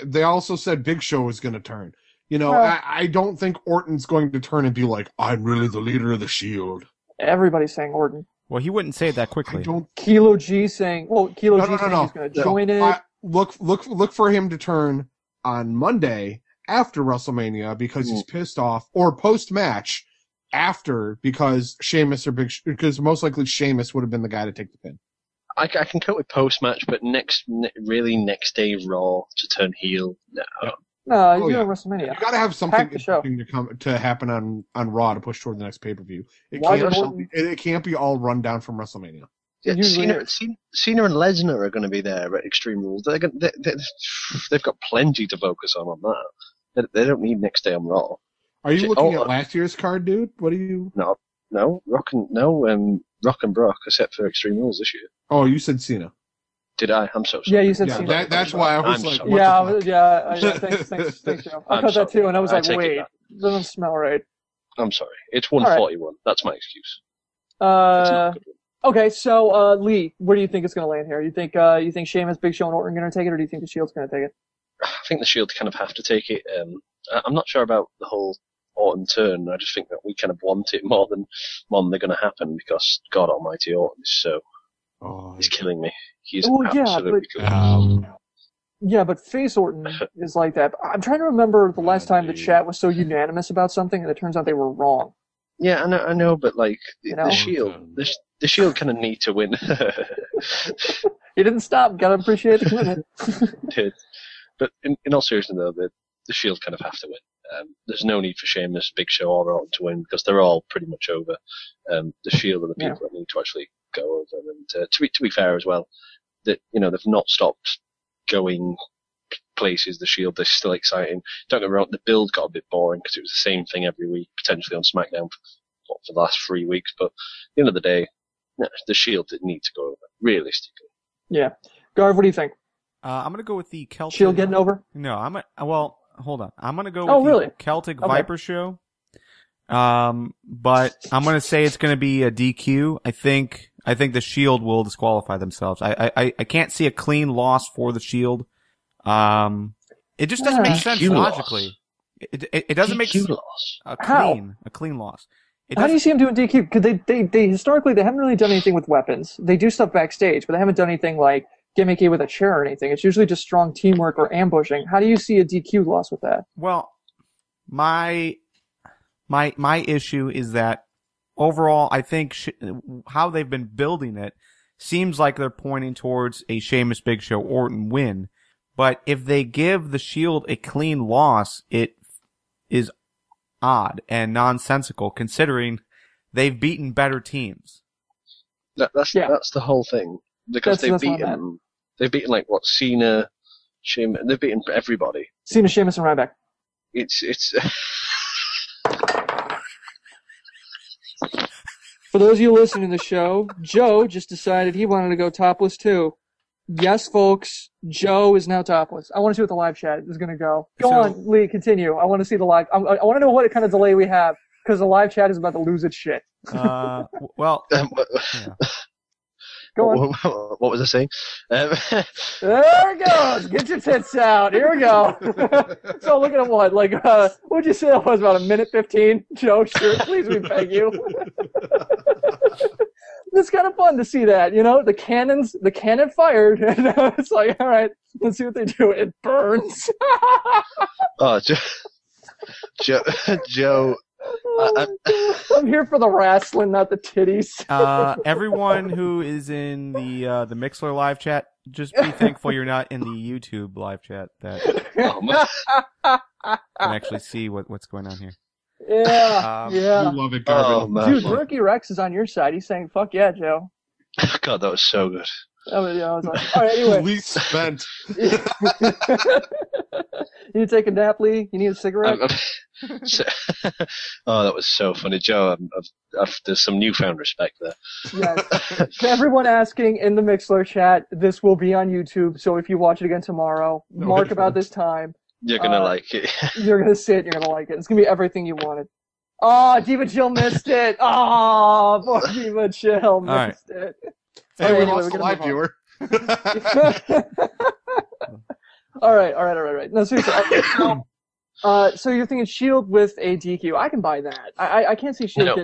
They also said Big Show is going to turn. I don't think Orton's going to turn and be like, I'm really the leader of the Shield. Everybody's saying Orton. Well, he wouldn't say it that quickly. Kilo G saying, saying he's going to join it. Look for him to turn on Monday after WrestleMania because he's pissed off, or post-match after because because most likely Sheamus would have been the guy to take the pin. I can cope with post-match, but next day Raw to turn heel, no. Yep. No, you're doing WrestleMania. You got to have something interesting to happen on Raw to push toward the next pay-per-view. It can't be all run down from WrestleMania. Yeah, Cena and Lesnar are going to be there at Extreme Rules. They've got plenty to focus on that. They don't need next day on Raw. Are you looking at last year's card, dude? What are you? No, Rock and Brock, except for Extreme Rules this year. Oh, you said Cena. Did I? I'm so sorry. Yeah, you said Cena. That's why I was like, thanks, Joe. I caught that too, and I was like, wait, that doesn't smell right. I'm sorry. It's 141. Right. That's my excuse. Okay, so Lee, where do you think it's going to land here? You think Sheamus, Big Show, and Orton are going to take it, or do you think the Shield's going to take it? I think the Shield kind of have to take it. I'm not sure about the whole Orton turn. I just think that we kind of want it more than they're going to happen because God Almighty, Orton is so he's killing me. He's absolutely killing me. Yeah, but face Orton is like that. I'm trying to remember the last time the chat was so unanimous about something, and it turns out they were wrong. Yeah, I know, but like the Shield, the Shield kind of need to win. He didn't stop. Gotta appreciate the commitment. Did, but in all seriousness, though, the Shield kind of have to win. There's no need for Sheamus, Big Show, or Orton to win because they're all pretty much over. The Shield are the people that need to actually go over. And to be fair as well, that they've not stopped going places. The Shield, they're still exciting. Don't get me wrong, the build got a bit boring because it was the same thing every week, potentially on SmackDown for the last 3 weeks. But at the end of the day, the Shield did need to go over, realistically. Yeah. Garv, what do you think? I'm going to go with the Celtic... Shield getting over? No, hold on. I'm going to go with the Celtic Viper show. But I'm going to say it's going to be a DQ. I think the Shield will disqualify themselves. I can't see a clean loss for the Shield. It just doesn't make sense logically. It doesn't make sense. A clean loss. How do you see them doing DQ? Because they historically they haven't really done anything with weapons. They do stuff backstage, but they haven't done anything like gimmicky with a chair or anything. It's usually just strong teamwork or ambushing. How do you see a DQ loss with that? Well, my issue is that overall, I think how they've been building it seems like they're pointing towards a Sheamus, Big Show, Orton win. But if they give the Shield a clean loss, it is odd and nonsensical considering they've beaten better teams. That's the whole thing. Because they've beaten like what, Cena, Sheamus, they've beaten everybody. Cena, Sheamus, and Ryback. It's For those of you listening to the show, Joe just decided he wanted to go topless too. Yes, folks, Joe is now topless. I want to see what the live chat is going to go. Go on, Lee, continue. I want to see the live. I want to know what kind of delay we have because the live chat is about to lose its shit. Go on. What was I saying? There it goes. Get your tits out. Here we go. So looking at what? Like, what'd you say that was? About a minute 15? Joe, sure, please, we beg you. It's kind of fun to see that, you know, the cannon fired, and it's like, all right, let's see what they do. It burns. Oh, Joe. I'm here for the wrestling, not the titties. Everyone who is in the Mixler live chat, just be thankful you're not in the YouTube live chat that can actually see what's going on here. Yeah, yeah. You love it, Garvin. Dude, Rookie Rex is on your side. He's saying, fuck yeah, Joe. God, that was so good. I was like, all right, anyway. Police spent. You need to take a nap, Lee? You need a cigarette? Oh, that was so funny, Joe. There's some newfound respect there. Yes. To everyone asking in the Mixler chat, this will be on YouTube, so if you watch it again tomorrow, mark about this time. You're gonna like it. You're gonna see it, you're gonna like it. It's gonna be everything you wanted. Oh, Diva Chill missed it. Oh, poor Diva Chill missed it. Hey, we Anyway, lost a live viewer. All right. No, seriously. So you're thinking Shield with a DQ. I can buy that. I can't see Shield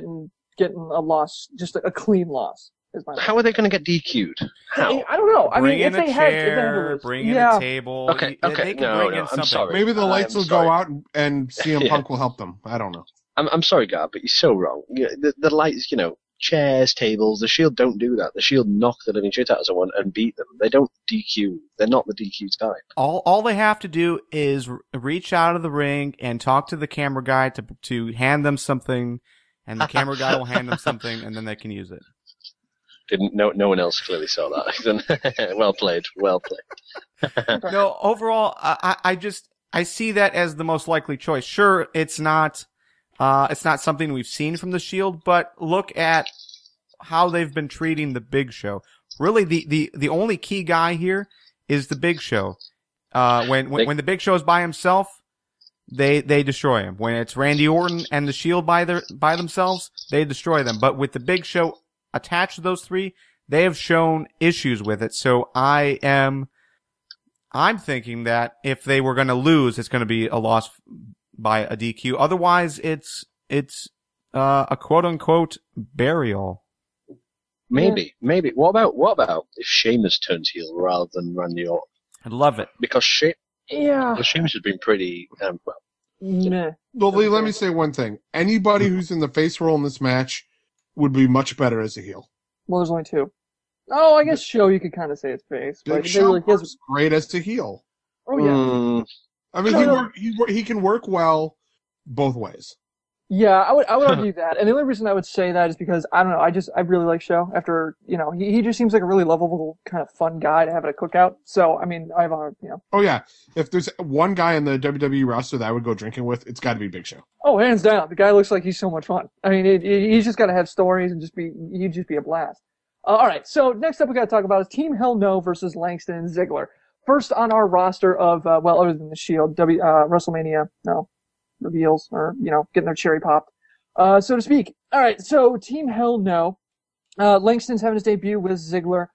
getting a loss, just a clean loss. How are they going to get DQ'd? How? I don't know. Bring in a chair, bring in a table. Okay. They can bring in something. I'm sorry. Maybe the lights will go out and CM Punk will help them. I don't know. I'm sorry, Gar, but you're so wrong. The lights, chairs, tables, the Shield don't do that. The Shield knock the living shit out of someone and beat them. They don't DQ. They're not the DQ type. All they have to do is reach out of the ring and talk to the camera guy to hand them something, and the camera guy will hand them something, and then they can use it. No one else clearly saw that. Well played. No, overall, I see that as the most likely choice. Sure, it's not something we've seen from the Shield, but look at how they've been treating the Big Show. Really, the only key guy here is the Big Show. When the Big Show is by himself, they destroy him. When it's Randy Orton and the Shield by themselves, they destroy them. But with the Big Show attached to those three, they have shown issues with it. So I'm thinking that if they were going to lose, it's going to be a loss by a DQ. Otherwise, it's a quote unquote burial. Maybe. What about if Sheamus turns heel rather than Randy Orton? I'd love it because Sheamus has been pretty Nah. Well, Lee, let me say one thing. Anybody who's in the face role in this match would be much better as a heel. Well, there's only two. Oh, I guess Show you could kind of say it's face. Big Show works great as a heel. Oh yeah. I mean, he can work well both ways. Yeah, I would argue that. And the only reason I would say that is because I don't know. I really like Show. After he just seems like a really lovable kind of fun guy to have at a cookout. So I mean, I have a Oh yeah, if there's one guy in the WWE roster that I would go drinking with, it's got to be Big Show. Oh, hands down. The guy looks like he's so much fun. I mean, he's just got to have stories and he'd just be a blast. All right. So next up we got to talk about is Team Hell No versus Langston and Ziggler. First on our roster of other than the Shield, WrestleMania reveals or getting their cherry popped, so to speak. All right, so Team Hell No, Langston's having his debut with Ziggler.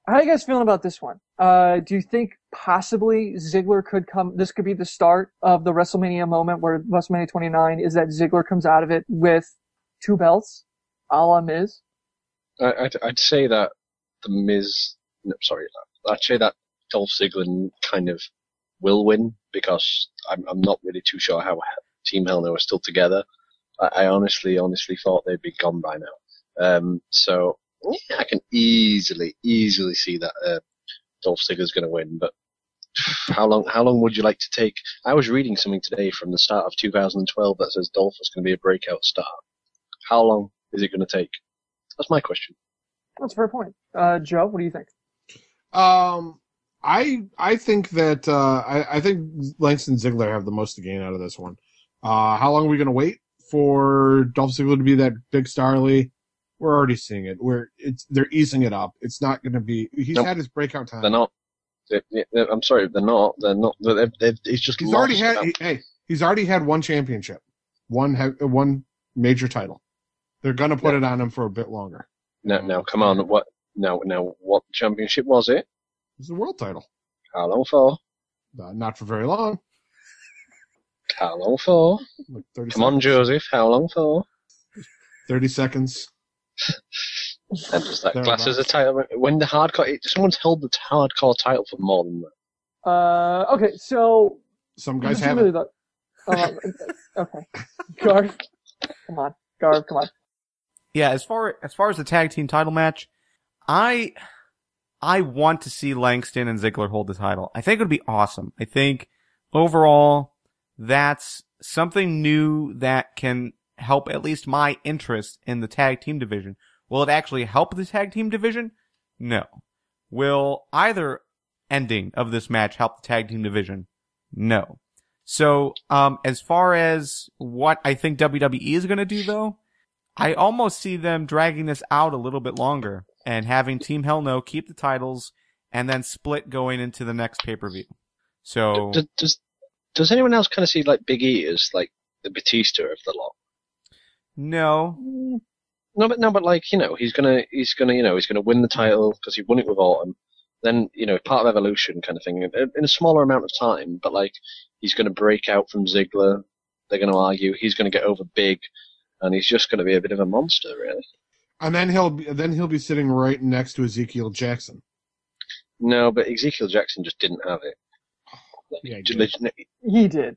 How are you guys feeling about this one? Do you think possibly Ziggler could come? This could be the start of the WrestleMania moment where WrestleMania 29 is that Ziggler comes out of it with 2 belts, a la Miz. I'd say that the Miz. No, sorry, I'd say that Dolph Ziggler kind of will win because I'm not really too sure how Team Hell No are still together. I honestly thought they'd be gone by now. So yeah, I can easily see that Dolph Ziggler's going to win. But how long would you like to take? I was reading something today from the start of 2012 that says Dolph is going to be a breakout star. How long is it going to take? That's my question. That's a fair point. Joe, what do you think? I think that I think Langston and Ziggler have the most to gain out of this one. How long are we going to wait for Dolph Ziggler to be that big star, Lee? We're already seeing it. They're easing it up. It's not going to be. He's had his breakout time. They're not. I'm sorry, they're not. They're not. It's just. He's already had. He's already had one championship, one major title. They're going to put it on him for a bit longer. No, come on. Now, what championship was it? It's the world title. How long for? Not for very long. How long for? Like 30 Come on, seconds. Joseph. How long for? 30 seconds. And does that Thereabouts. class as a title? When the hardcore, someone's held the hardcore title for more than that. Okay, so Some guys this is have really it. okay, Garv, come on. Yeah, as far as the tag team title match, I want to see Langston and Ziggler hold the title. I think it would be awesome. I think overall that's something new that can help at least my interest in the tag team division. Will it actually help the tag team division? No. Will either ending of this match help the tag team division? No. So, as far as what I think WWE is going to do though, I almost see them dragging this out a little bit longer and having Team Hell No keep the titles and then split going into the next pay-per-view. So, Does anyone else kind of see like Big E as like the Batista of the lot? no. No, but like he's gonna win the title because he won it with Orton. Then part of Evolution kind of thing in a smaller amount of time. But like he's gonna break out from Ziggler. They're gonna argue. He's gonna get over Big, and he's just gonna be a bit of a monster, really. And then he'll be sitting right next to Ezekiel Jackson. No, but Ezekiel Jackson just didn't have it. Yeah, He did.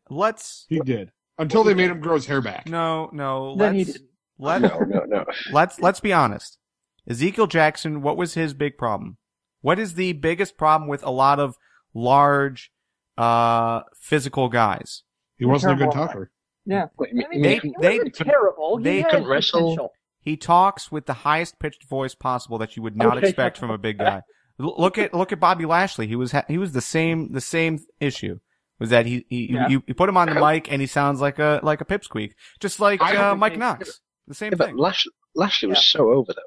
he did. Until they made him grow his hair back. No. Then he didn't. No. Let's be honest. Ezekiel Jackson, what was his big problem? What is the biggest problem with a lot of large, physical guys? He wasn't a good Terrible. talker. Yeah. Wait, I mean, they- he they- wasn't terrible. they He had couldn't wrestle. potential. He talks with the highest pitched voice possible that you would not Okay. expect from a big guy. Look at Bobby Lashley. He was the same issue. Was that you put him on the mic and he sounds like a pipsqueak, just like I don't Mike think- Knox. The same Yeah, but thing. Lashley was so over though.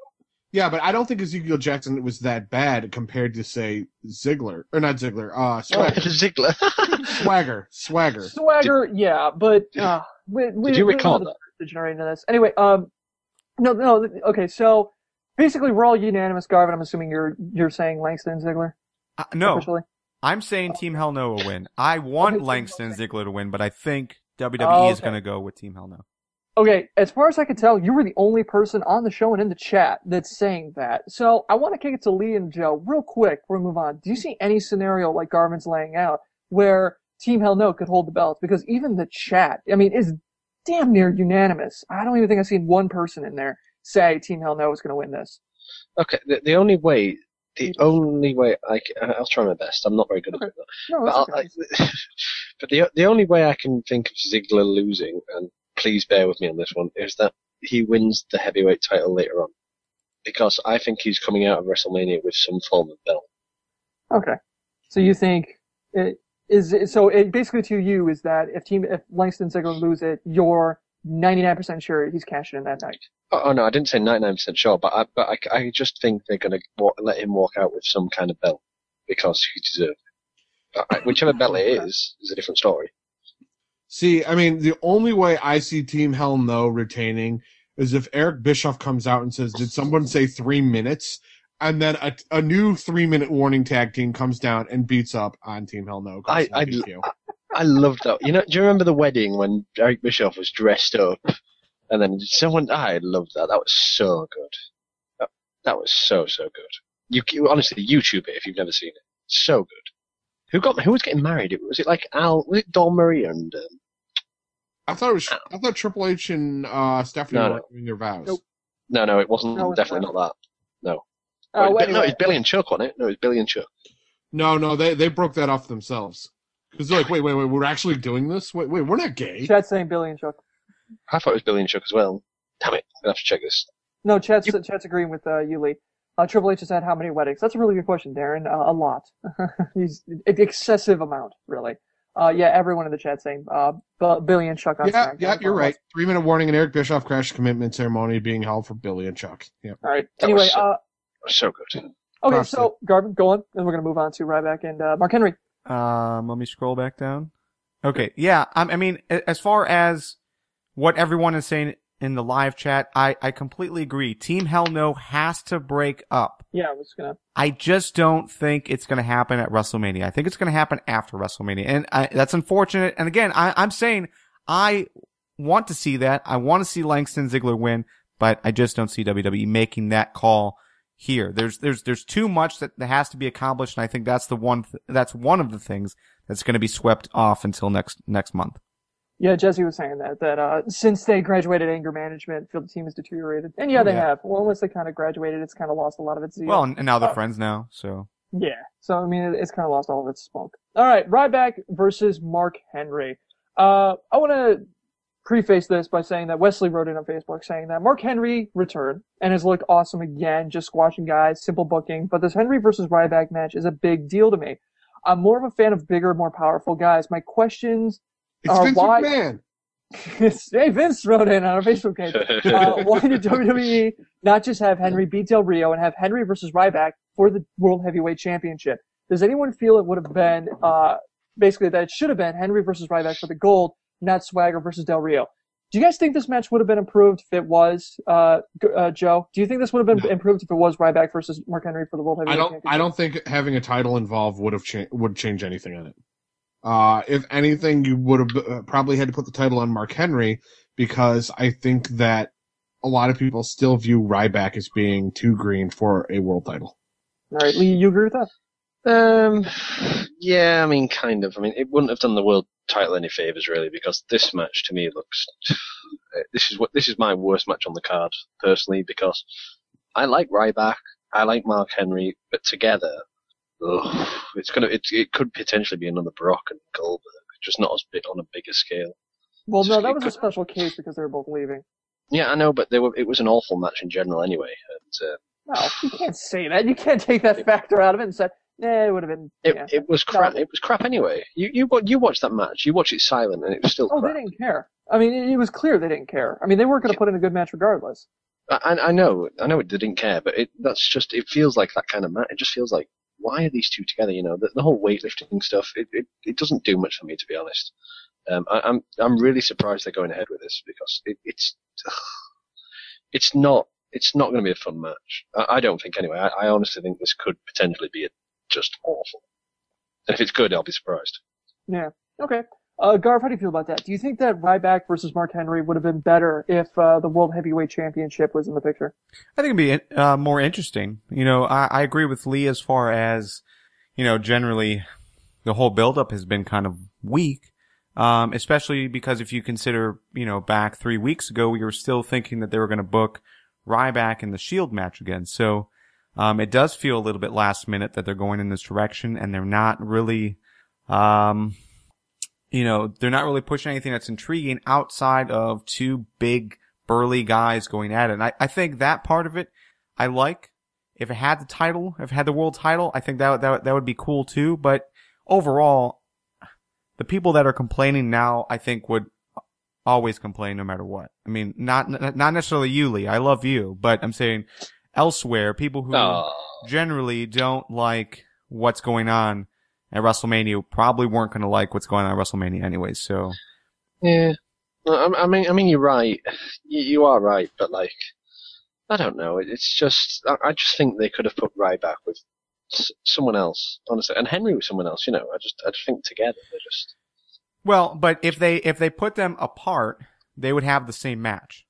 Yeah, but I don't think Ezekiel Jackson was that bad compared to, say, Ziggler. Or not Ziggler, Swagger. Ziggler. Swagger. Swagger, yeah, but Did you recall that? Degenerating into this. Anyway, no. Okay, so basically we're all unanimous, Garvin. I'm assuming you're saying Langston and Ziggler. No, Officially? I'm saying Team Hell No will win. I want Okay, Langston and Ziggler to win, but I think WWE is okay. going to go with Team Hell No. Okay, as far as I can tell, you were the only person on the show and in the chat that's saying that. So I want to kick it to Lee and Joe real quick before we move on. Do you see any scenario like Garvin's laying out where Team Hell No could hold the belts? Because even the chat, I mean, is damn near unanimous. I don't even think I've seen one person in there say Team Hell No is going to win this. Okay, the only way I'll try my best. I'm not very good at that. No, But, that's okay. but the only way I can think of Ziggler losing, and please bear with me on this one, is that he wins the heavyweight title later on. Because I think he's coming out of WrestleMania with some form of belt. Okay. So you think it basically to you is that if Langston and Ziggler lose it, you're 99% sure he's cashing in that night. Oh no, I didn't say 99% sure, but I just think they're going to let him walk out with some kind of belt because he deserves it. Whichever belt it is a different story. See, I mean, the only way I see Team Hell No retaining is if Eric Bischoff comes out and says, did someone say 3 minutes? And then a new 3-minute warning tag team comes down and beats up on Team Hell No. I loved that. Do you remember the wedding when Eric Bischoff was dressed up? And then I loved that. That was so good. That was so good. You honestly, YouTube it if you've never seen it. So good. Who was getting married? Was it like was it Dawn Marie and I thought Triple H and Stephanie were doing their vows. Nope. No, it wasn't. No, it's Definitely not that. No. Oh, No, anyway. it's Billy and Chuck on it. No, it's Billy and Chuck. No, they broke that off themselves. Because they're like, wait, we're actually doing this? Wait, we're not gay. Chat's saying Billy and Chuck. I thought it was Billy and Chuck as well. Damn it, I'll have to check this. No, chat's agreeing with you, Lee. Triple H has had how many weddings? That's a really good question, Darren. A lot. He's excessive amount, really. Yeah, everyone in the chat saying Billy and Chuck on SmackDown. Yeah, you're right. 3-minute warning and Eric Bischoff crashed commitment ceremony being held for Billy and Chuck. Yep. All right. That Anyway, was so good. okay, so Garvin, go on, and we're gonna move on to Ryback and Mark Henry. Let me scroll back down. Okay, yeah. I mean, as far as what everyone is saying in the live chat, I completely agree. Team Hell No has to break up. Yeah, I was gonna. I just don't think it's going to happen at WrestleMania. I think it's going to happen after WrestleMania. And that's unfortunate. And again, I'm saying I want to see that. I want to see Langston Ziggler win, but I just don't see WWE making that call here. There's too much that has to be accomplished. And I think that's that's one of the things that's going to be swept off until next month. Yeah, Jesse was saying that since they graduated anger management, feel the team has deteriorated. And yeah, they have. Well, once they kind of graduated, it's kind of lost a lot of its zeal. Well, and now they're friends now, so. Yeah. So, I mean, it's kind of lost all of its spunk. All right, Ryback versus Mark Henry. I want to preface this by saying that Wesley wrote in on Facebook saying that Mark Henry returned and has looked awesome again, just squashing guys, simple booking. But this Henry versus Ryback match is a big deal to me. I'm more of a fan of bigger, more powerful guys. My questions It's Vince McMahon. Hey, Vince wrote in on our Facebook page. Why did WWE not just have Henry beat Del Rio and have Henry versus Ryback for the World Heavyweight Championship? Does anyone feel it would have been, basically that it should have been Henry versus Ryback for the gold, not Swagger versus Del Rio? Do you guys think this match would have been improved if it was, Joe? Do you think this would have been improved if it was Ryback versus Mark Henry for the World Heavyweight Championship? I don't think having a title involved would change anything in it. If anything, you would have probably had to put the title on Mark Henry because I think that a lot of people still view Ryback as being too green for a world title. All right, Lee, you agree with that? Yeah, I mean, kind of. I mean, it wouldn't have done the world title any favors really because this match to me looks. This is my worst match on the card personally because I like Ryback, I like Mark Henry, but together. It could potentially be another Brock and Goldberg, just not as big on a bigger scale. Well, no, that was a special case because they were both leaving. Yeah, I know, but it was an awful match in general anyway. And, no, you can't say that. You can't take that factor out of it and say, it would have been. It was crap. No. It was crap anyway. You watched that match. You watched it silent, and it was still. Oh, crap. They didn't care. I mean, it was clear they didn't care. I mean, they weren't going to put in a good match regardless. I know they didn't care, but it feels like that kind of match. It just feels like. Why are these two together? You know, the whole weightlifting stuff. It doesn't do much for me, to be honest. I'm really surprised they're going ahead with this because it's not going to be a fun match. I don't think anyway. I honestly think this could potentially be just awful. And if it's good, I'll be surprised. Yeah. Okay. Garth, how do you feel about that? Do you think that Ryback versus Mark Henry would have been better if the World Heavyweight Championship was in the picture? I think it'd be more interesting. You know, I agree with Lee as far as, you know, generally the whole build-up has been kind of weak, especially because if you consider, you know, back 3 weeks ago, we were still thinking that they were going to book Ryback in the Shield match again. So it does feel a little bit last minute that they're going in this direction, and they're not really you know, they're not really pushing anything that's intriguing outside of two big, burly guys going at it. And I think that part of it, I like. If it had the title, if it had the world title, I think that would be cool too. But overall, the people that are complaining now, I think would always complain no matter what. I mean, not necessarily you, Lee. I love you, but I'm saying elsewhere, people who generally don't like what's going on at WrestleMania probably weren't going to like what's going on at WrestleMania anyways, so. Yeah. I mean, you're right. You are right, but like, I don't know. It's just, I just think they could have put Ryback with someone else, honestly. And Henry with someone else, you know. I just think together, they're just. Well, but if they put them apart, they would have the same match.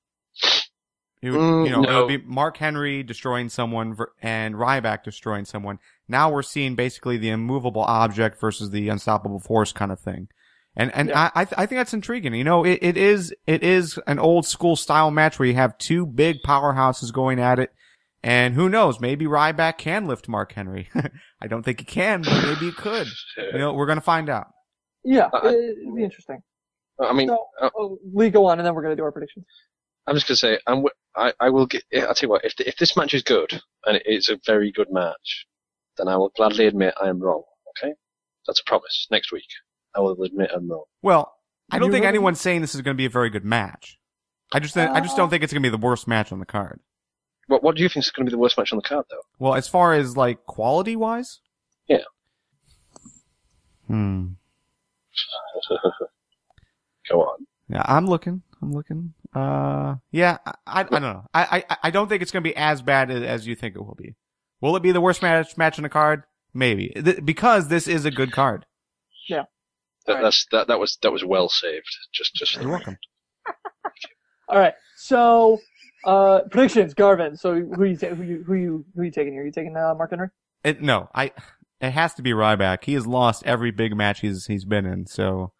It would, it would be Mark Henry destroying someone and Ryback destroying someone. Now we're seeing basically the immovable object versus the unstoppable force kind of thing. And yeah. I think that's intriguing. You know, it is an old school style match where you have two big powerhouses going at it. And who knows, maybe Ryback can lift Mark Henry. I don't think he can, but maybe he could. You know, we're going to find out. Yeah, it'd be interesting. I mean, Lee, go on, and then we're going to do our predictions. I'm just going to say, I will get, I'll tell you what, if this match is good, and it's a very good match, then I will gladly admit I am wrong, okay? That's a promise. Next week, I will admit I'm wrong. Well, I don't think anyone's saying this is going to be a very good match. I just don't think it's going to be the worst match on the card. What do you think is going to be the worst match on the card, though? Well, as far as, like, quality-wise? Yeah. Go on. Yeah, I'm looking. Yeah, I don't know. I don't think it's going to be as bad as you think it will be. Will it be the worst match on the card? Maybe. Because this is a good card. Yeah. That was well saved. Just You're welcome. All right. So, predictions, Garvin. So who you taking here? Are you taking Mark Henry? No, it has to be Ryback. He has lost every big match he's been in. So,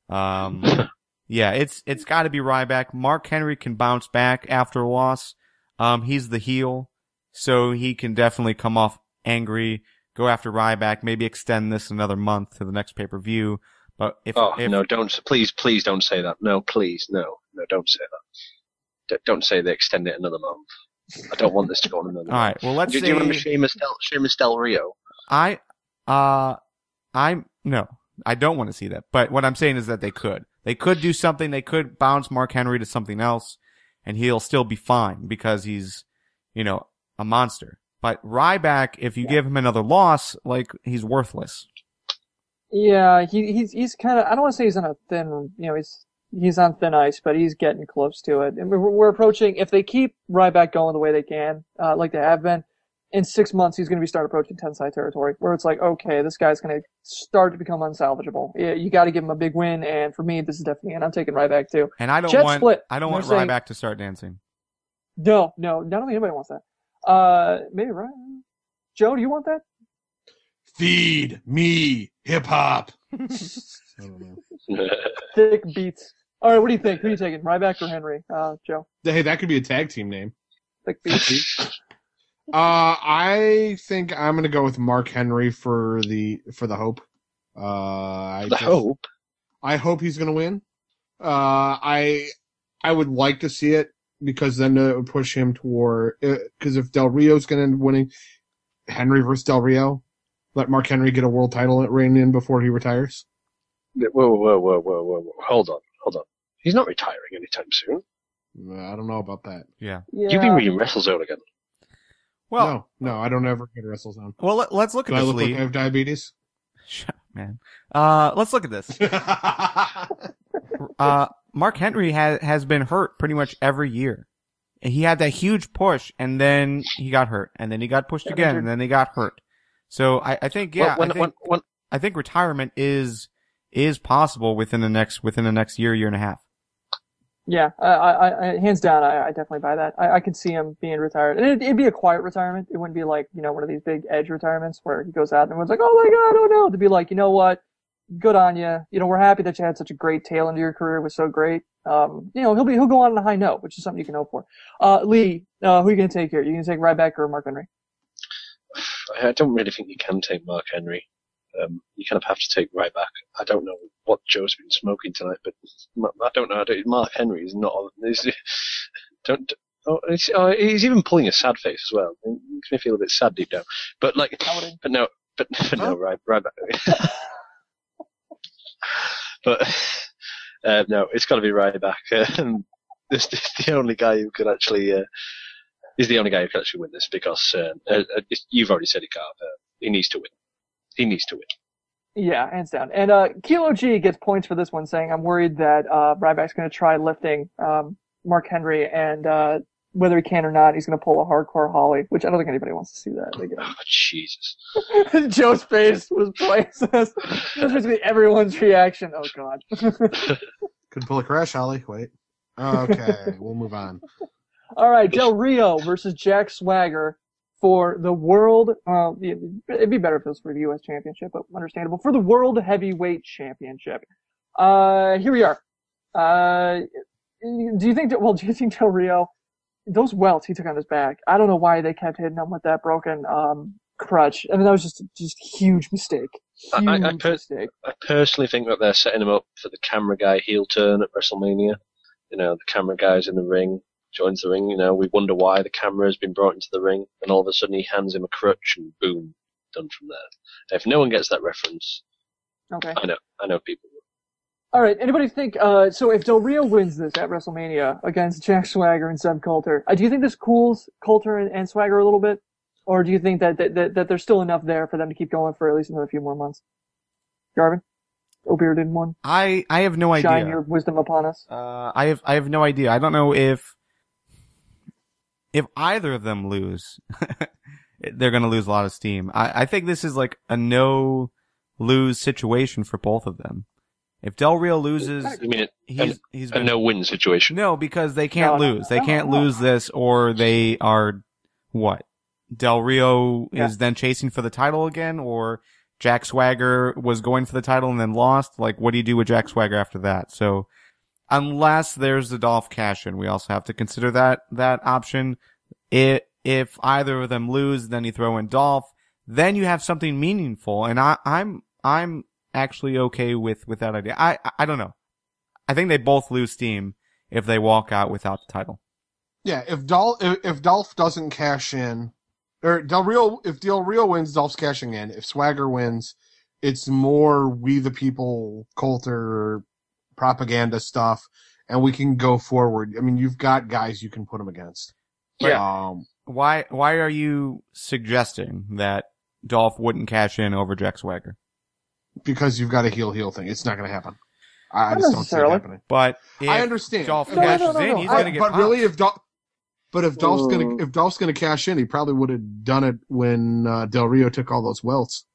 yeah, it's got to be Ryback. Mark Henry can bounce back after a loss. He's the heel, so he can definitely come off angry, go after Ryback, maybe extend this another month to the next pay-per-view. But if no, please don't say that. No, please, no, don't say that. Don't say they extend it another month. I don't want this to go on another month. All right, well, let's do you remember Sheamus Del Rio? No, I don't want to see that. But what I'm saying is that they could do something. They could bounce Mark Henry to something else, and he'll still be fine because he's, a monster. But Ryback, if you give him another loss, he's worthless. Yeah, he's kind of, I don't want to say he's on a thin, he's on thin ice, but he's getting close to it. And we're approaching, if they keep Ryback going the way they can, like they have been, in 6 months he's going to start approaching Tensai territory, where it's like, okay, this guy's going to start to become unsalvageable. You got to give him a big win, and for me, this is definitely, and I'm taking Ryback too. And I don't want Ryback to start dancing. No, I don't think anybody wants that. Maybe Ryan. Joe, do you want that? Feed me hip hop. I don't know. Thick beats. All right, what do you think? Who are you taking, Ryback or Henry? Joe. Hey, that could be a tag team name. Thick beats. I think I'm gonna go with Mark Henry for the hope. Hope. I hope he's gonna win. I would like to see it because then it would push him toward. Because if Del Rio's gonna end up winning, Henry versus Del Rio. Let Mark Henry get a world title reign in before he retires. Whoa. Hold on. He's not retiring anytime soon. I don't know about that. Yeah. You've been reading WrestleZone again. Well, no, I don't ever get WrestleZone. Well, let's look at this, Lee. Like I have diabetes? Shut up, man. Let's look at this. Mark Henry has been hurt pretty much every year. He had that huge push, and then he got hurt, and then he got pushed again, and then he got hurt. So I think, I think retirement is possible within the next year and a half. Yeah, I hands down, I definitely buy that. I could see him being retired, and it'd be a quiet retirement. It wouldn't be like one of these big Edge retirements where he goes out and everyone's like, oh my god, oh no. To be like, you know what, good on you. We're happy that you had such a great tail into your career. It was so great. He'll go on a high note, which is something you can hope for. Lee, who are you gonna take here? You gonna take Ryback or Mark Henry? I don't really think you can take Mark Henry. You kind of have to take Ryback. I don't know what Joe's been smoking tonight, but I don't know. Mark Henry is not. He's even pulling a sad face as well. It makes me feel a bit sad deep down. But no, Ryback. But no, it's got to be Ryback. This is the only guy who could actually. He's the only guy who can actually win this because you've already said he can't. He needs to win. He needs to win. Yeah, hands down. And Kilo G gets points for this one, saying, I'm worried that Ryback's going to try lifting Mark Henry, and whether he can or not, he's going to pull a hardcore Holly, which I don't think anybody wants to see that again. Oh, Jesus. Joe's face was priceless. This was everyone's reaction. Oh, God. Could pull a crash, Holly. Wait. Okay, we'll move on. All right, Del Rio versus Jack Swagger for the world. It'd be better if it was for the U.S. Championship, but understandable. For the World Heavyweight Championship. Here we are. Do you think Del Rio, those welts he took on his back, I don't know why they kept hitting him with that broken crutch. I mean, that was just a huge mistake. Mistake. I personally think that they're setting him up for the camera guy heel turn at WrestleMania. The camera guy's in the ring, joins the ring. We wonder why the camera has been brought into the ring, and all of a sudden he hands him a crutch, and boom, done from there. If no one gets that reference, okay, I know people will. All right, anybody think? So if Del Rio wins this at WrestleMania against Jack Swagger and Seb Coulter, do you think this cools Coulter and Swagger a little bit, or do you think that there's still enough there for them to keep going for at least another few more months? Garvin? O bearded one. I have no idea. Shine your wisdom upon us. I have no idea. I don't know if either of them lose, they're going to lose a lot of steam. I think this is like a no-lose situation for both of them. If Del Rio loses, You mean he's a been, no-win situation? no, because they can't lose. They can't lose this, or they are what? Del Rio is then chasing for the title again, or Jack Swagger was going for the title and then lost. Like, what do you do with Jack Swagger after that? So, unless there's the Dolph cash-in, we also have to consider that option. If either of them lose, then you throw in Dolph. Then you have something meaningful, and I'm actually okay with that idea. I don't know. I think they both lose steam if they walk out without the title. Yeah, if Dolph doesn't cash in, or if Del Rio wins, Dolph's cashing in. If Swagger wins, it's more we the people Coulter propaganda stuff, and we can go forward. I mean, you've got guys you can put them against. Yeah. Why are you suggesting that Dolph wouldn't cash in over Jack Swagger? Because you've got a heel thing. It's not going to happen. I Not just don't see it necessarily. happening. But if I understand. Dolph No, cashes no, in, no. he's going to get But popped. really, if Dolph's gonna cash in, he probably would have done it when Del Rio took all those welts.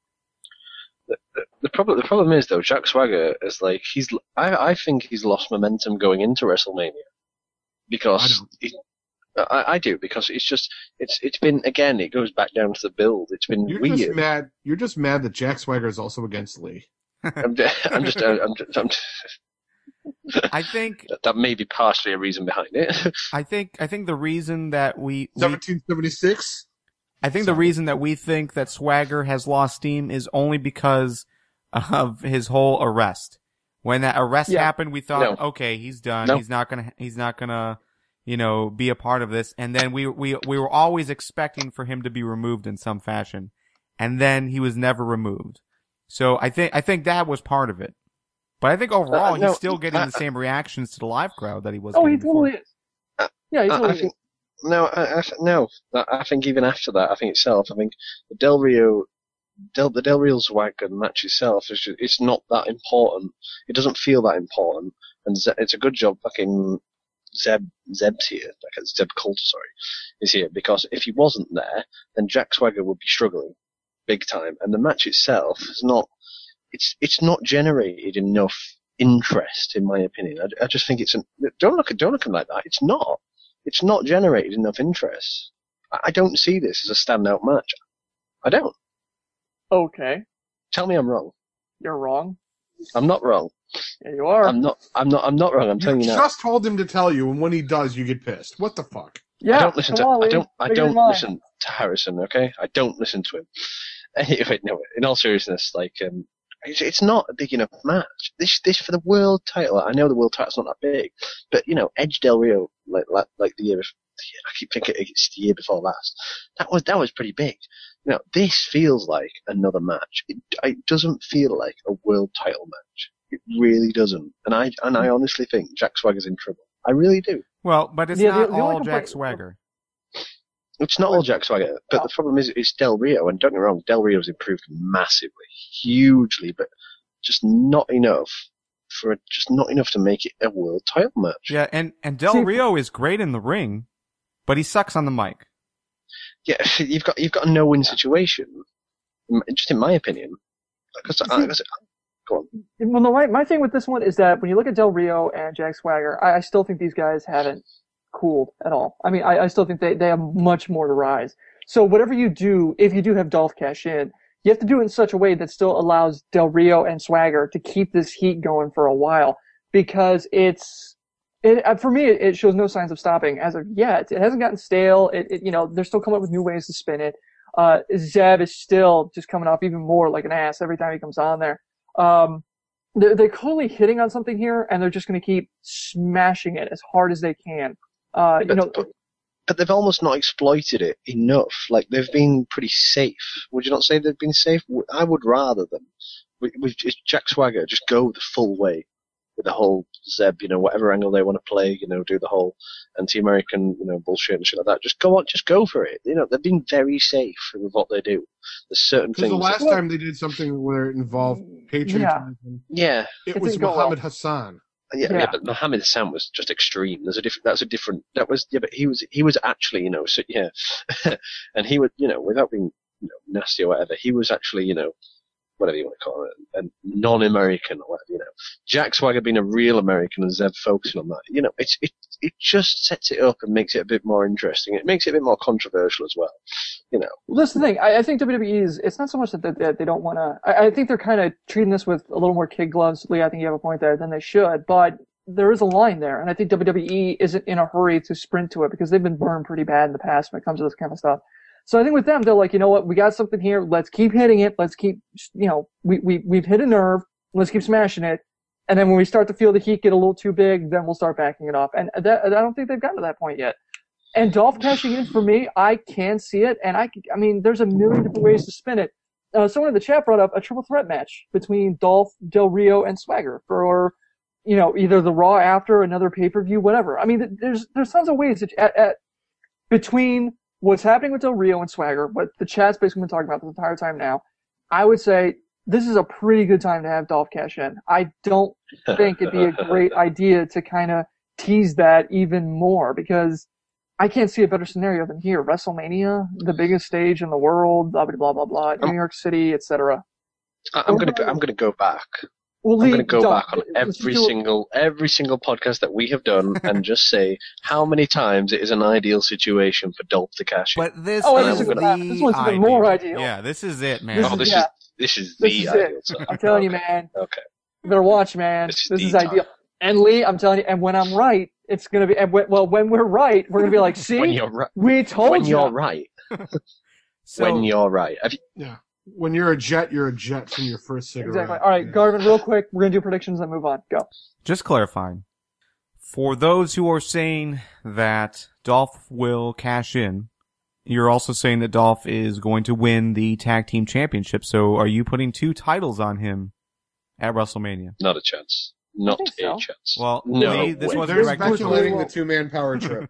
The problem is though, Jack Swagger is like I think he's lost momentum going into WrestleMania because I do, because it's been, again, it goes back down to the build. It's been weird. You're just mad that Jack Swagger is also against Lee. I'm just I think that may be partially a reason behind it. I think the reason that we 1776. I think the reason that we think that Swagger has lost steam is only because of his whole arrest. When that arrest happened, we thought, okay, he's done. No. He's not gonna, be a part of this. And then we were always expecting for him to be removed in some fashion. And then he was never removed. So I think that was part of it. But I think overall, he's still getting the same reactions to the live crowd that he was. Oh, getting he totally before. is. Yeah, he totally I is. think no. I think even after that, I think the Del Rio Swagger match itself it's not that important. It doesn't feel that important, and it's a good job fucking Zeb's here, like Zeb Coulter, is here, because if he wasn't there, then Jack Swagger would be struggling big time, and the match itself is not. It's not generated enough interest, in my opinion. I just think don't look at him like that. It's not. It's not generated enough interest. I don't see this as a standout match. I don't. Okay. Tell me I'm wrong. You're wrong. I'm not wrong. Yeah, you are. I'm not wrong. I'm telling you now. Just told him to tell you, and when he does, you get pissed. What the fuck? Yeah. I don't listen come on, Lee. I Make your don't mind. listen to Harrison. Okay, I don't listen to him. Anyway, no. In all seriousness, it's not a big enough match. This for the world title. I know the world title's not that big, but Edge Del Rio, like the year before, I keep thinking it's the year before last. That was pretty big. This feels like another match. It doesn't feel like a world title match. It really doesn't. And I honestly think Jack Swagger's in trouble. I really do. Well, but it's Yeah, not the only all complaint- Jack Swagger. It's not all Jack Swagger, but the problem is it's Del Rio, and don't get me wrong, Del Rio's improved massively, hugely, but just not enough to make it a world title match. Yeah, and Del Rio is great in the ring, but he sucks on the mic. Yeah, you've got a no-win situation, just in my opinion. Go on. Well, no, my thing with this one is that when you look at Del Rio and Jack Swagger, I still think these guys haven't cooled at all. I mean, I still think they have much more to rise. So whatever you do, if you do have Dolph cash in, you have to do it in such a way that still allows Del Rio and Swagger to keep this heat going for a while, because for me, it shows no signs of stopping as of yet. It hasn't gotten stale. They're still coming up with new ways to spin it. Zeb is still just coming off even more like an ass every time he comes on there. They're clearly hitting on something here, and they're just going to keep smashing it as hard as they can. But they've almost not exploited it enough. Like, they've been pretty safe. Would you not say they've been safe? I would rather them, with Jack Swagger, just go the full way. with the whole Zeb, whatever angle they want to play, do the whole anti-American, bullshit and shit like that. Just go for it. They've been very safe with what they do. There's certain things. Because the last time they did something where it involved patriotism, it was Muhammad Hassan. Yeah, but Muhammad Hassan was just extreme. But he was actually, and he would, without being, nasty or whatever, he was actually, whatever you want to call it, a non-American or whatever, Jack Swagger being a real American and Zeb focusing on that, it just sets it up and makes it a bit more interesting. It makes it a bit more controversial as well, Well, that's the thing. I think WWE it's not so much that they don't want to, I think they're kind of treating this with a little more kid gloves. Lee, I think you have a point there, than they should, but there is a line there, and I think WWE isn't in a hurry to sprint to it because they've been burned pretty bad in the past when it comes to this kind of stuff. So I think with them, they're like, you know what, we got something here. Let's keep hitting it. Let's keep, we've hit a nerve. Let's keep smashing it. And then when we start to feel the heat get a little too big, then we'll start backing it off. And I don't think they've gotten to that point yet. And Dolph cashing in, for me, I can see it. And I mean, there's a million different ways to spin it. Someone in the chat brought up a triple threat match between Dolph, Del Rio, and Swagger for, either the Raw after, another pay-per-view, whatever. I mean, there's tons of ways between what's happening with Del Rio and Swagger, what the chat's basically been talking about the entire time now. I would say this is a pretty good time to have Dolph cash in. I don't think it'd be a great idea to kind of tease that even more because I can't see a better scenario than here. WrestleMania, the biggest stage in the world, blah, blah, blah, blah, New York City, etc. I'm gonna go back. Well, I'm going to go back on every single podcast that we have done and just say how many times it is an ideal situation for Dolph to cash in. But this this one's even more ideal. Yeah, this is it, man. This is the ideal. I'm telling you, man. Okay. You better watch, man. This is ideal. And Lee, I'm telling you, and when I'm right, it's going to be, when we're right, we're going to be like, see, when you're right. We told you. When you're right. When you're right. Yeah. When you're a jet from your first cigarette. Exactly. All right, Garvin, real quick, we're going to do predictions and move on. Go. Just clarifying. For those who are saying that Dolph will cash in, you're also saying that Dolph is going to win the tag team championship. So are you putting 2 titles on him at WrestleMania? Not a chance. Not a chance. Well, no. This wasn't They're speculating the 2-man power trip.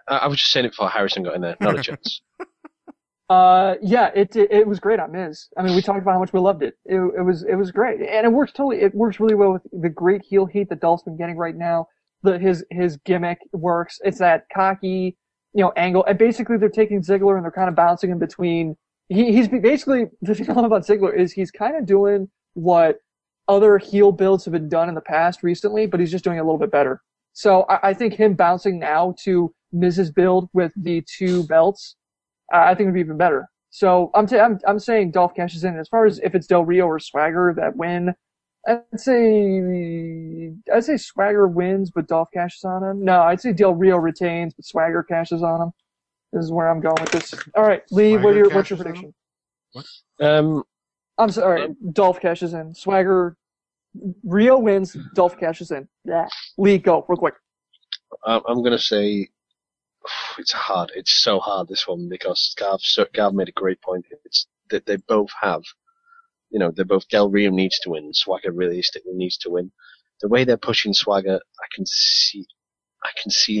I was just saying it before Harrison got in there. Not a chance. Yeah, it was great on Miz. I mean, we talked about how much we loved it. It was great. And it works really well with the great heel heat that Dolph's been getting right now. His gimmick works. It's that cocky, angle. And basically they're taking Ziggler and they're kind of bouncing in between. He's basically, the thing I love about Ziggler is he's kind of doing what other heel builds have been done in the past recently, but he's just doing it a little bit better. So I think him bouncing now to Miz's build with the 2 belts, I think it would be even better. So I'm saying Dolph cashes in. As far as if it's Del Rio or Swagger that win, I'd say Swagger wins, but Dolph cashes on him. No, I'd say Del Rio retains, but Swagger cashes on him. This is where I'm going with this. All right, Lee, what's your prediction? What? I'm sorry, Dolph cashes in. Swagger, Rio wins, Dolph cashes in. Yeah. Lee, go real quick. I'm gonna say. It's hard. It's so hard, this one, because Gav made a great point. It's that they both have, Del Rio needs to win. Swagger realistically needs to win. The way they're pushing Swagger, I can see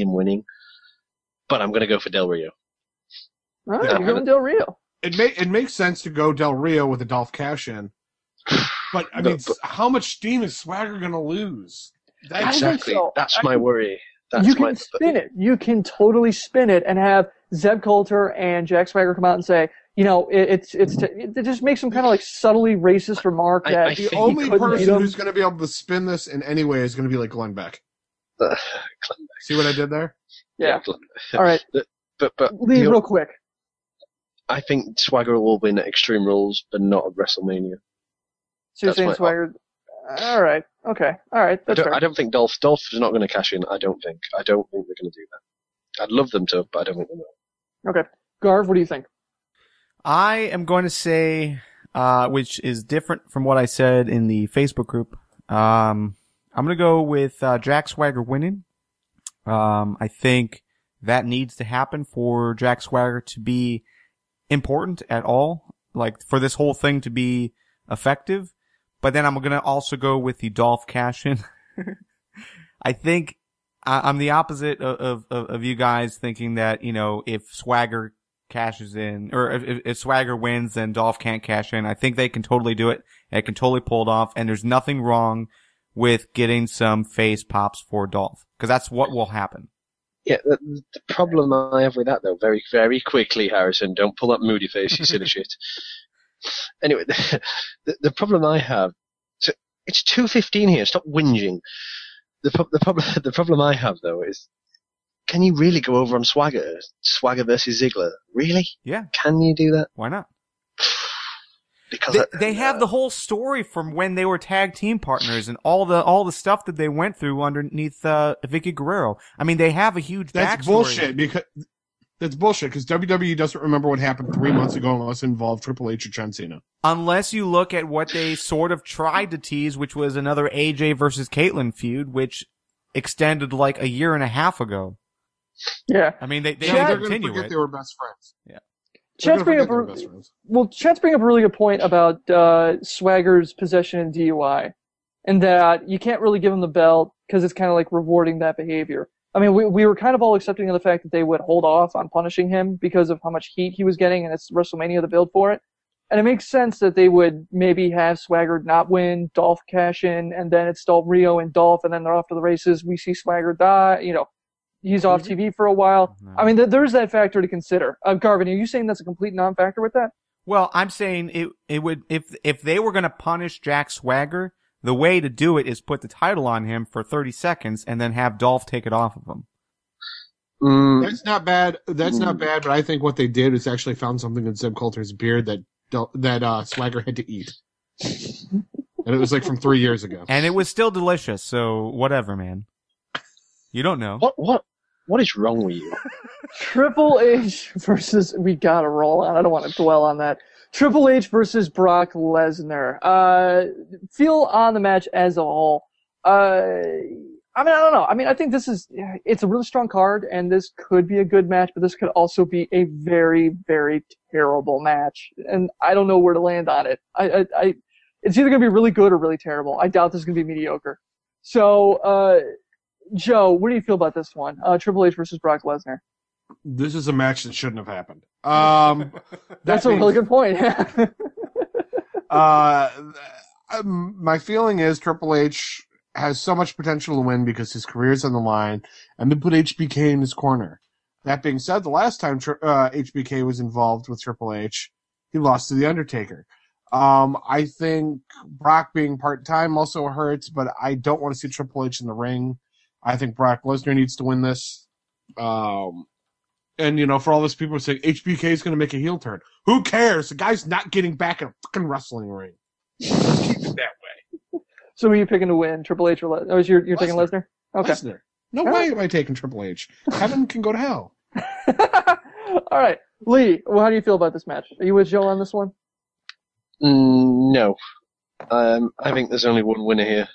him winning. But I'm going to go for Del Rio. All right, you're going Del Rio. It makes sense to go Del Rio with the Dolph cash in. But, how much steam is Swagger going to lose? Exactly. So. That's my worry. You can spin it. You can totally spin it and have Zeb Coulter and Jack Swagger come out and say, it just makes some kind of like subtly racist remark that the only person who's going to be able to spin this in any way is going to be like Glenn Beck. See what I did there? Yeah. All right. But Lee, real quick. I think Swagger will win at Extreme Rules, but not at WrestleMania. So you're saying Swagger? All right. Okay. All right. That's fair. I don't think Dolph is not going to cash in. I don't think they're going to do that. I'd love them to, but I don't think they will. Okay. Garv, what do you think? I am going to say, which is different from what I said in the Facebook group. I'm going to go with Jack Swagger winning. I think that needs to happen for Jack Swagger to be important at all, like for this whole thing to be effective. But then I'm going to also go with the Dolph cash-in I think I'm the opposite of you guys thinking that, you know, if Swagger cashes in, or if Swagger wins, then Dolph can't cash in. I think they can totally do it. They can totally pull it off, and there's nothing wrong with getting some face pops for Dolph, because that's what will happen. Yeah, the problem I have with that, though, very, very quickly, Harrison, don't pull that moody face, you silly shit. Anyway, the problem I have, so it's 2:15 here, stop whinging. The problem I have, though, is, can you really go over on Swagger versus Ziggler? Really? Yeah. Can you do that? Why not? Because they have the whole story from when they were tag team partners and all the stuff that they went through underneath Vicky Guerrero. I mean, they have a huge That's backstory. bullshit because WWE doesn't remember what happened 3 months ago unless it involved Triple H or John Cena. Unless you look at what they sort of tried to tease, which was another AJ versus Caitlyn feud, which extended like a year and a half ago. Yeah. I mean, they They're continue going to forget it. they were best friends. Yeah. Chet's bring up a really good point about Swagger's possession and DUI, and that you can't really give him the belt because it's kind of like rewarding that behavior. I mean, we were kind of all accepting of the fact that they would hold off on punishing him because of how much heat he was getting, and it's WrestleMania, the build for it. And it makes sense that they would maybe have Swagger not win, Dolph cash in, and then it's Del Rio and Dolph, and then they're off to the races. We see Swagger die, you know. He's off TV for a while. No. I mean, there's that factor to consider. Garvin, are you saying that's a complete non-factor with that? Well, I'm saying it would, if they were going to punish Jack Swagger, the way to do it is put the title on him for 30 seconds and then have Dolph take it off of him. That's not bad. That's not bad, but I think what they did is actually found something in Zeb Coulter's beard that Swagger had to eat. And it was like from 3 years ago. And it was still delicious, so whatever, man. You don't know. What is wrong with you? Triple H versus, we gotta roll on. I don't want to dwell on that. Triple H versus Brock Lesnar. Feel on the match as a whole. I don't know. I mean, I think it's a really strong card, and this could be a good match, but this could also be a very, very terrible match. And I don't know where to land on it. It's either gonna be really good or really terrible. I doubt this is gonna be mediocre. So, Joe, what do you feel about this one? Triple H versus Brock Lesnar. This is a match that shouldn't have happened. That's a really good point. My feeling is Triple H has so much potential to win because his career's on the line, and they put HBK in his corner. That being said, the last time HBK was involved with Triple H, he lost to The Undertaker. I think Brock being part-time also hurts, but I don't want to see Triple H in the ring. I think Brock Lesnar needs to win this. And, you know, for all those people saying HBK is going to make a heel turn. Who cares? The guy's not getting back in a fucking wrestling ring. Let's keep it that way. So who are you picking to win? Triple H or Lesnar? Oh, you're taking Lesnar? Okay. Lesnar. No way am I taking Triple H. Heaven can go to hell. All right. Lee, well, how do you feel about this match? Are you with Joe on this one? No. I think there's only one winner here.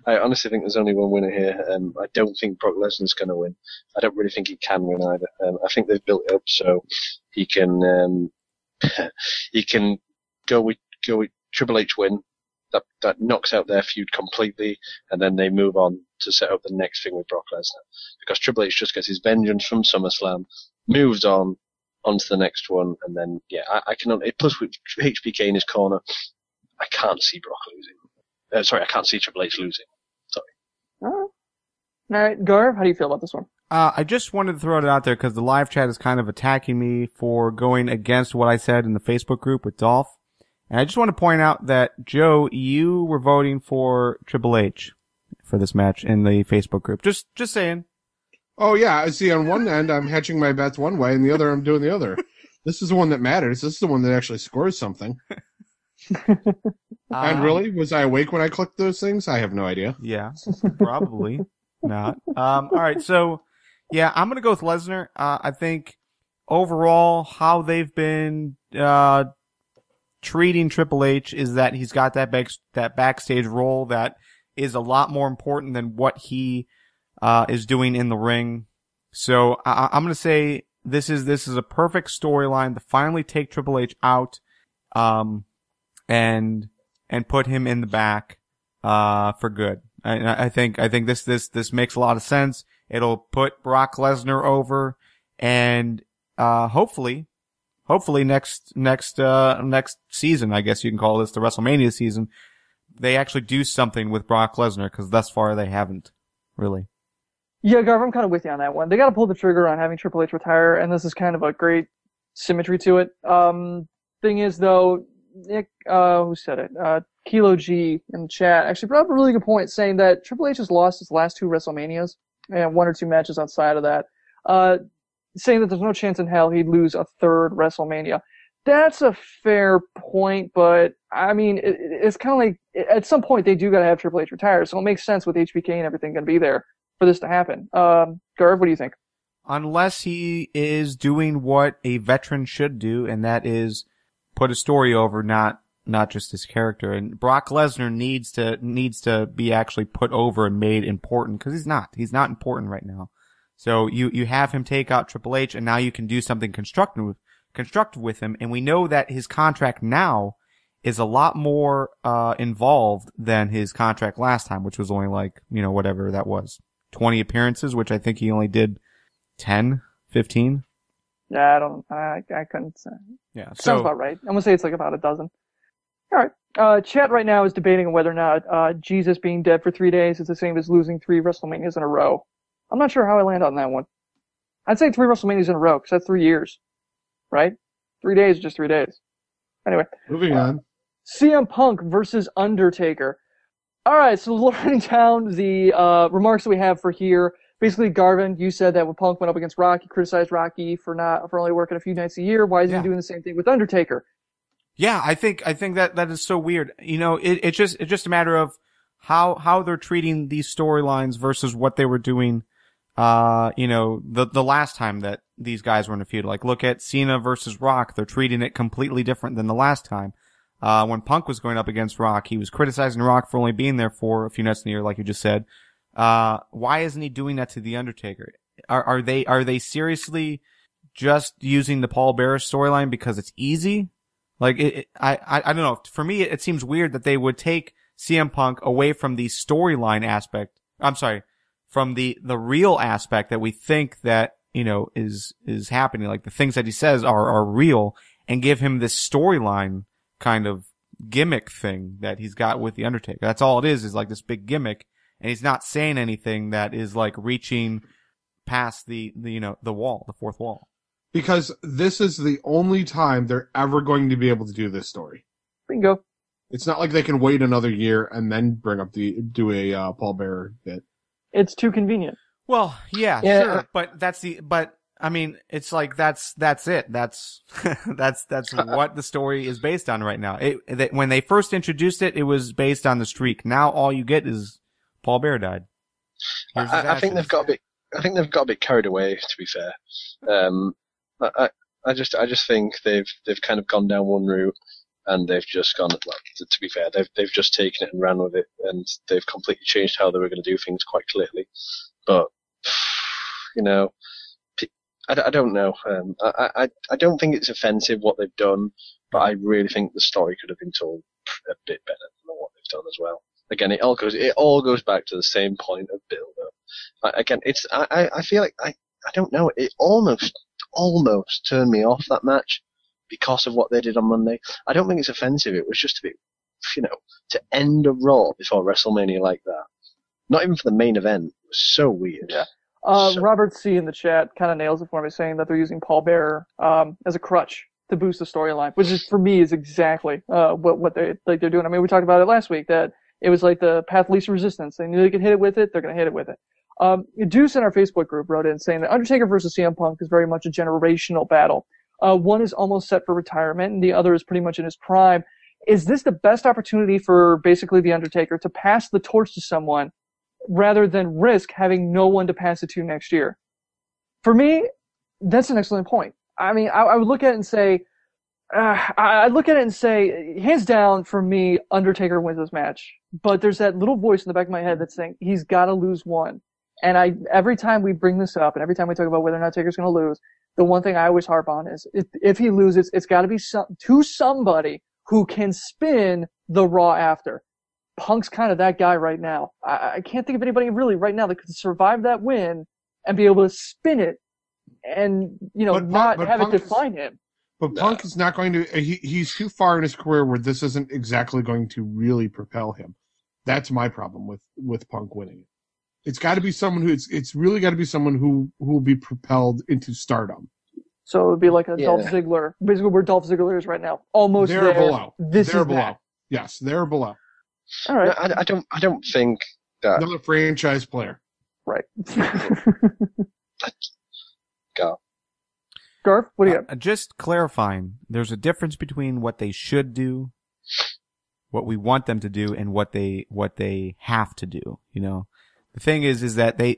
I honestly think there's only one winner here. I don't think Brock Lesnar's going to win. I don't really think he can win either. I think they've built it up so he can go with Triple H win. That knocks out their feud completely, and then they move on to set up the next thing with Brock Lesnar. Because Triple H just gets his vengeance from SummerSlam, moves on to the next one, and then I cannot. Plus with HBK in his corner, I can't see Brock losing. I can't see Triple H losing. Sorry. All right, Garv, how do you feel about this one? I just wanted to throw it out there because the live chat is kind of attacking me for going against what I said in the Facebook group with Dolph. And I just want to point out that, Joe, you were voting for Triple H for this match in the Facebook group. Just saying. Oh, yeah. I see, on one end, I'm hedging my bets one way, and the other, I'm doing the other. This is the one that matters. This is the one that actually scores something. And really? Was I awake when I clicked those things? I have no idea. Yeah, probably not. All right. So, yeah, I'm going to go with Lesnar. I think overall how they've been, treating Triple H is that he's got that backstage role that is a lot more important than what he, is doing in the ring. So I'm going to say this is a perfect storyline to finally take Triple H out, and put him in the back, for good. I think this makes a lot of sense. It'll put Brock Lesnar over, and hopefully next season, I guess you can call this the WrestleMania season, they actually do something with Brock Lesnar, because thus far they haven't really. Yeah, Garv, I'm kind of with you on that one. They got to pull the trigger on having Triple H retire, and this is kind of a great symmetry to it. Thing is, though, Nick, who said it? Kilo G in the chat actually brought up a really good point, saying that Triple H has lost his last 2 WrestleManias and 1 or 2 matches outside of that. Saying that there's no chance in hell he'd lose a 3rd WrestleMania. That's a fair point, but I mean, it's kind of like at some point they do got to have Triple H retire, so it makes sense with HBK and everything going to be there for this to happen. Garv, what do you think? Unless he is doing what a veteran should do, and that is put a story over, not just his character. And Brock Lesnar needs to be actually put over and made important, because he's not important right now. So you have him take out Triple H, and now you can do something constructive with him. And we know that his contract now is a lot more involved than his contract last time, which was only like, whatever that was, 20 appearances, which I think he only did 10, 15. Yeah, I couldn't say. Yeah, Sounds about right. I'm gonna say it's like about a dozen. All right. Chat right now is debating whether or not Jesus being dead for 3 days is the same as losing 3 WrestleManias in a row. I'm not sure how I land on that one. I'd say 3 WrestleManias in a row, because that's 3 years. Right? 3 days is just 3 days. Anyway. Moving on. CM Punk versus Undertaker. Alright, so writing down the remarks that we have for here. Basically, Garvin, you said that when Punk went up against Rocky, criticized Rocky for only working a few nights a year. Why isn't he doing the same thing with Undertaker? Yeah, I think that is so weird. It's just a matter of how they're treating these storylines versus what they were doing the last time that these guys were in a feud. Like, look at Cena versus Rock. They're treating it completely different than the last time. When Punk was going up against Rock, he was criticizing Rock for only being there for a few nights in the year, like you just said. Why isn't he doing that to The Undertaker? Are they seriously just using the Paul Bearer storyline because it's easy? Like, I don't know. For me, it seems weird that they would take CM Punk away from the storyline aspect. I'm sorry, from the real aspect that we think that, is happening. Like, the things that he says are real, and give him this storyline kind of gimmick thing that he's got with The Undertaker. That's all it is like this big gimmick. And he's not saying anything that is like reaching past the wall, the fourth wall. Because this is the only time they're ever going to be able to do this story. Bingo. It's not like they can wait another year and then do a Paul Bearer bit. It's too convenient. Well, yeah, sure. But I mean, it's like that's it. That's what the story is based on right now. When they first introduced it, it was based on the streak. Now all you get is Paul Bearer died. I think they've got a bit carried away, to be fair. I just think they've kind of gone down one route, and they've just gone. Well, to be fair, they've just taken it and ran with it, and they've completely changed how they were going to do things quite clearly. But I don't know. I don't think it's offensive what they've done, but I really think the story could have been told a bit better than what they've done as well. Again, it all goes back to the same point of build-up. Again, I feel like I don't know. It almost turned me off, that match, because of what they did on Monday. I don't think it's offensive. It was just a bit, to end a Raw before WrestleMania like that. Not even for the main event. It was so weird. Yeah. Robert C. in the chat kind of nails it for me, saying that they're using Paul Bearer as a crutch to boost the storyline, which is, for me, is exactly what they're doing. I mean, we talked about it last week, that it was like the path of least resistance. They knew they could hit it with it, they're going to hit it with it. Deuce in our Facebook group wrote in saying that Undertaker versus CM Punk is very much a generational battle. One is almost set for retirement, and the other is pretty much in his prime. Is this the best opportunity for basically the Undertaker to pass the torch to someone rather than risk having no one to pass it to next year? For me, that's an excellent point. I mean, I would look at it and say, hands down, for me, Undertaker wins this match. But there's that little voice in the back of my head that's saying he's got to lose one. And every time we bring this up, and every time we talk about whether or not Taker's going to lose, the one thing I always harp on is if he loses, it's got to be to somebody who can spin the Raw after. Punk's kind of that guy right now. I can't think of anybody really right now that could survive that win and be able to spin it and, not have it define him. But Punk is not going to, he's too far in his career where this isn't exactly going to really propel him. That's my problem with Punk winning. It's got to be someone it's really got to be someone who will be propelled into stardom. So it would be like a Dolph Ziggler, basically where Dolph Ziggler is right now. Almost they're there. Below. This they're is below. that. Yes, they're below. All right. No, I don't think that. Another franchise player. Right. Go. Garth, what do you got? Just clarifying, there's a difference between what they should do, what we want them to do, and what they have to do. The thing is that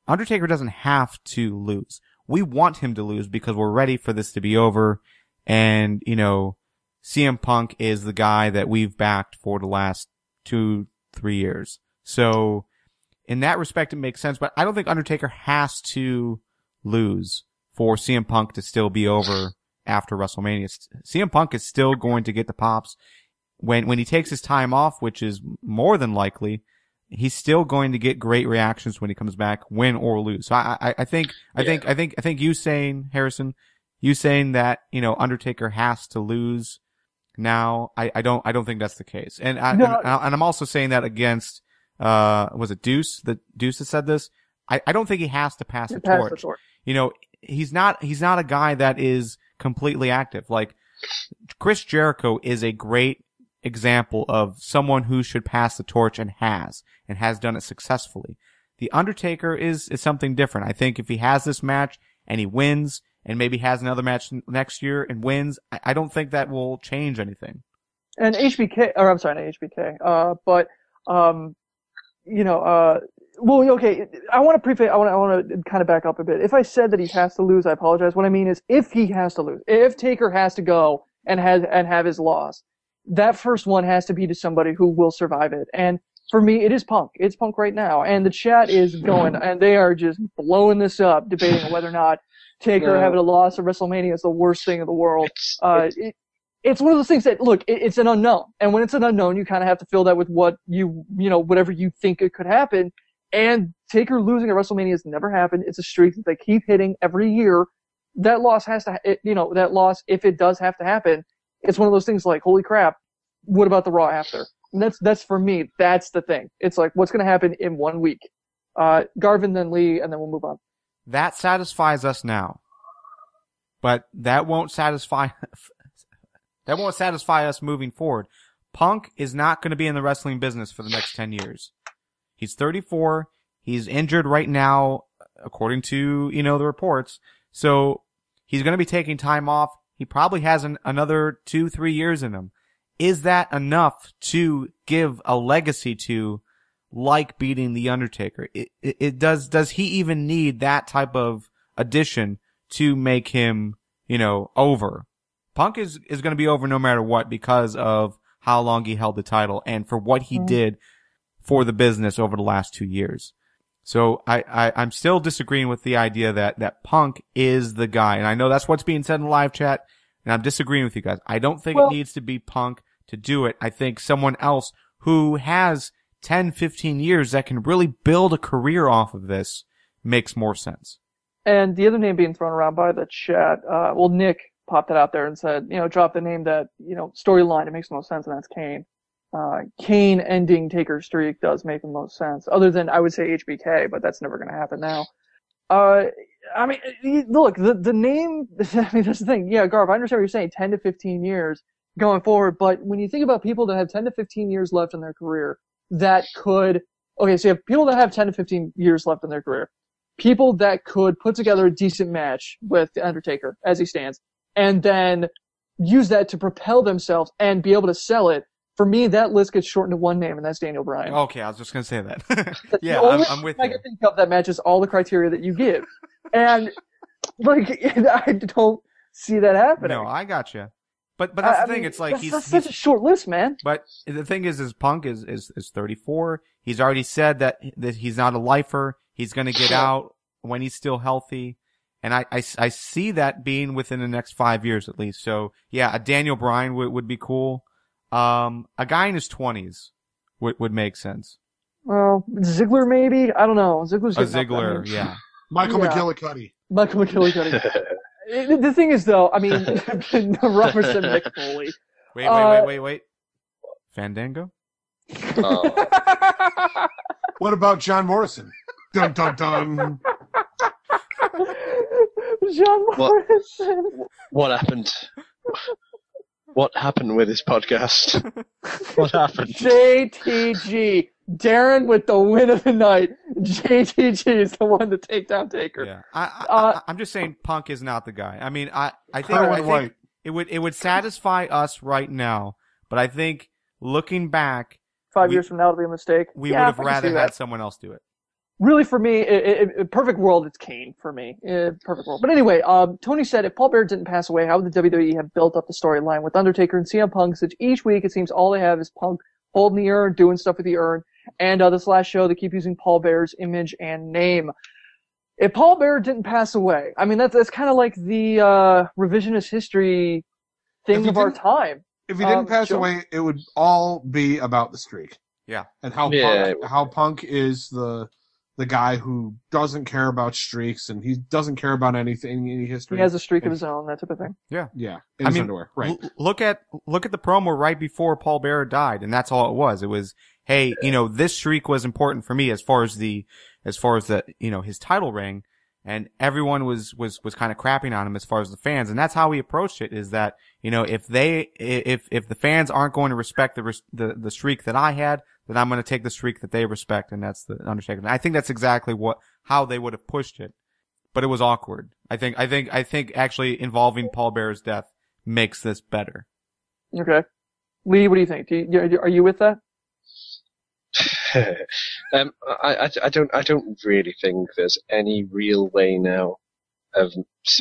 Undertaker doesn't have to lose. We want him to lose because we're ready for this to be over. And, CM Punk is the guy that we've backed for the last 2-3 years. So in that respect, it makes sense, but I don't think Undertaker has to lose for CM Punk to still be over after WrestleMania. CM Punk is still going to get the pops when he takes his time off, which is more than likely. He's still going to get great reactions when he comes back, win or lose. So I think you saying, Harrison, you saying that, Undertaker has to lose now, I don't think that's the case. And I'm also saying that against, was it Deuce? The Deuce that said this? I don't think he has to pass the torch. He's not a guy that is completely active. Like, Chris Jericho is a great example of someone who should pass the torch and has done it successfully. The Undertaker is something different. I think if he has this match and he wins and maybe has another match next year and wins, I don't think that will change anything. And HBK, or I'm sorry, not HBK, well, okay, I want to kind of back up a bit. If I said that he has to lose, I apologize. What I mean is if he has to lose, if Taker has to go and have his loss, that first one has to be to somebody who will survive it. And for me, it is Punk. It's Punk right now. And the chat is going, and they are just blowing this up, debating whether or not Taker having a loss at WrestleMania is the worst thing in the world. It's one of those things that, look, it's an unknown. And when it's an unknown, you kind of have to fill that with what whatever you think it could happen. And Taker losing at WrestleMania has never happened. It's a streak that they keep hitting every year. That loss if it does have to happen, it's one of those things like, holy crap, what about the Raw after? And that's for me, that's the thing. It's like, what's going to happen in 1 week? Garvin, then Lee, and then we'll move on. That satisfies us now. But that won't satisfy us moving forward. Punk is not going to be in the wrestling business for the next 10 years. He's 34. He's injured right now, according to, the reports. So he's going to be taking time off. He probably has another 2-3 years in him. Is that enough to give a legacy to, like beating The Undertaker? Does he even need that type of addition to make him, over? Punk is going to be over no matter what because of how long he held the title and for what he did for the business over the last 2 years. So I'm still disagreeing with the idea that Punk is the guy. And I know that's what's being said in the live chat, and I'm disagreeing with you guys. I don't think it needs to be Punk to do it. I think someone else who has 10, 15 years that can really build a career off of this makes more sense. And the other name being thrown around by the chat, Nick popped it out there and said, drop the name that, storyline, it makes the most sense, and that's Kane. Kane ending Taker's streak does make the most sense, other than I would say HBK, but that's never going to happen now. Look, the name, that's the thing. Yeah, Garb, I understand what you're saying, 10 to 15 years going forward, but when you think about people that have 10 to 15 years left in their career, so you have people that have 10 to 15 years left in their career, people that could put together a decent match with The Undertaker as he stands, and then use that to propel themselves and be able to sell it. For me, that list gets shortened to one name, and that's Daniel Bryan. Okay, I was just going to say that. Yeah, I'm with you. I can think of that matches all the criteria that you give. And, I don't see that happening. No, I got you. But that's the thing. It's like that's such a short list, man. But the thing is Punk is 34. He's already said that he's not a lifer. He's going to get out when he's still healthy. And I see that being within the next 5 years at least. So yeah, a Daniel Bryan would be cool. A guy in his 20s would make sense. Well, Ziggler maybe? I don't know. Ziggler's A getting up there. Ziggler, yeah. Michael Yeah. McGillicuddy. Michael McGillicuddy. The thing is, though, I mean, Robertson, Mick Foley. Wait. Fandango? Oh. What about John Morrison? Dun dun dun. John Morrison. What happened? What happened with this podcast? What happened? JTG. Darren with the win of the night. JTG is the one to take down Taker. Yeah. I'm just saying Punk is not the guy. I mean, I Kerwin think White. it would satisfy us right now, but I think looking back, 5 years from now, it'll be a mistake. we Yeah, would have I can rather see had that. someone else do it. Really, for me, perfect world, it's Kane for me. Perfect world. But anyway, Tony said if Paul Bearer didn't pass away, how would the WWE have built up the storyline with Undertaker and CM Punk? Such each week, it seems all they have is Punk holding the urn, doing stuff with the urn, and this last show, they keep using Paul Bearer's image and name. If Paul Bearer didn't pass away, I mean, that's kind of like the revisionist history thing of our time. If he didn't pass Joe? away, it would all be about the streak. Yeah. And how Punk is the guy who doesn't care about streaks and he doesn't care about anything in history. He has a streak of his own, that type of thing. Yeah. In his underwear. Right. Look at the promo right before Paul Bearer died, and that's all it was. It was, hey, this streak was important for me as far as the his title ring, and everyone was kind of crapping on him as far as the fans, and that's how he approached it. Is that if the fans aren't going to respect the streak that I had, then I'm going to take the streak that they respect, and that's the Undertaker. And I think that's exactly how they would have pushed it, but it was awkward. I think actually involving Paul Bearer's death makes this better. Okay. Lee, what do you think? Are you with that? I don't really think there's any real way now of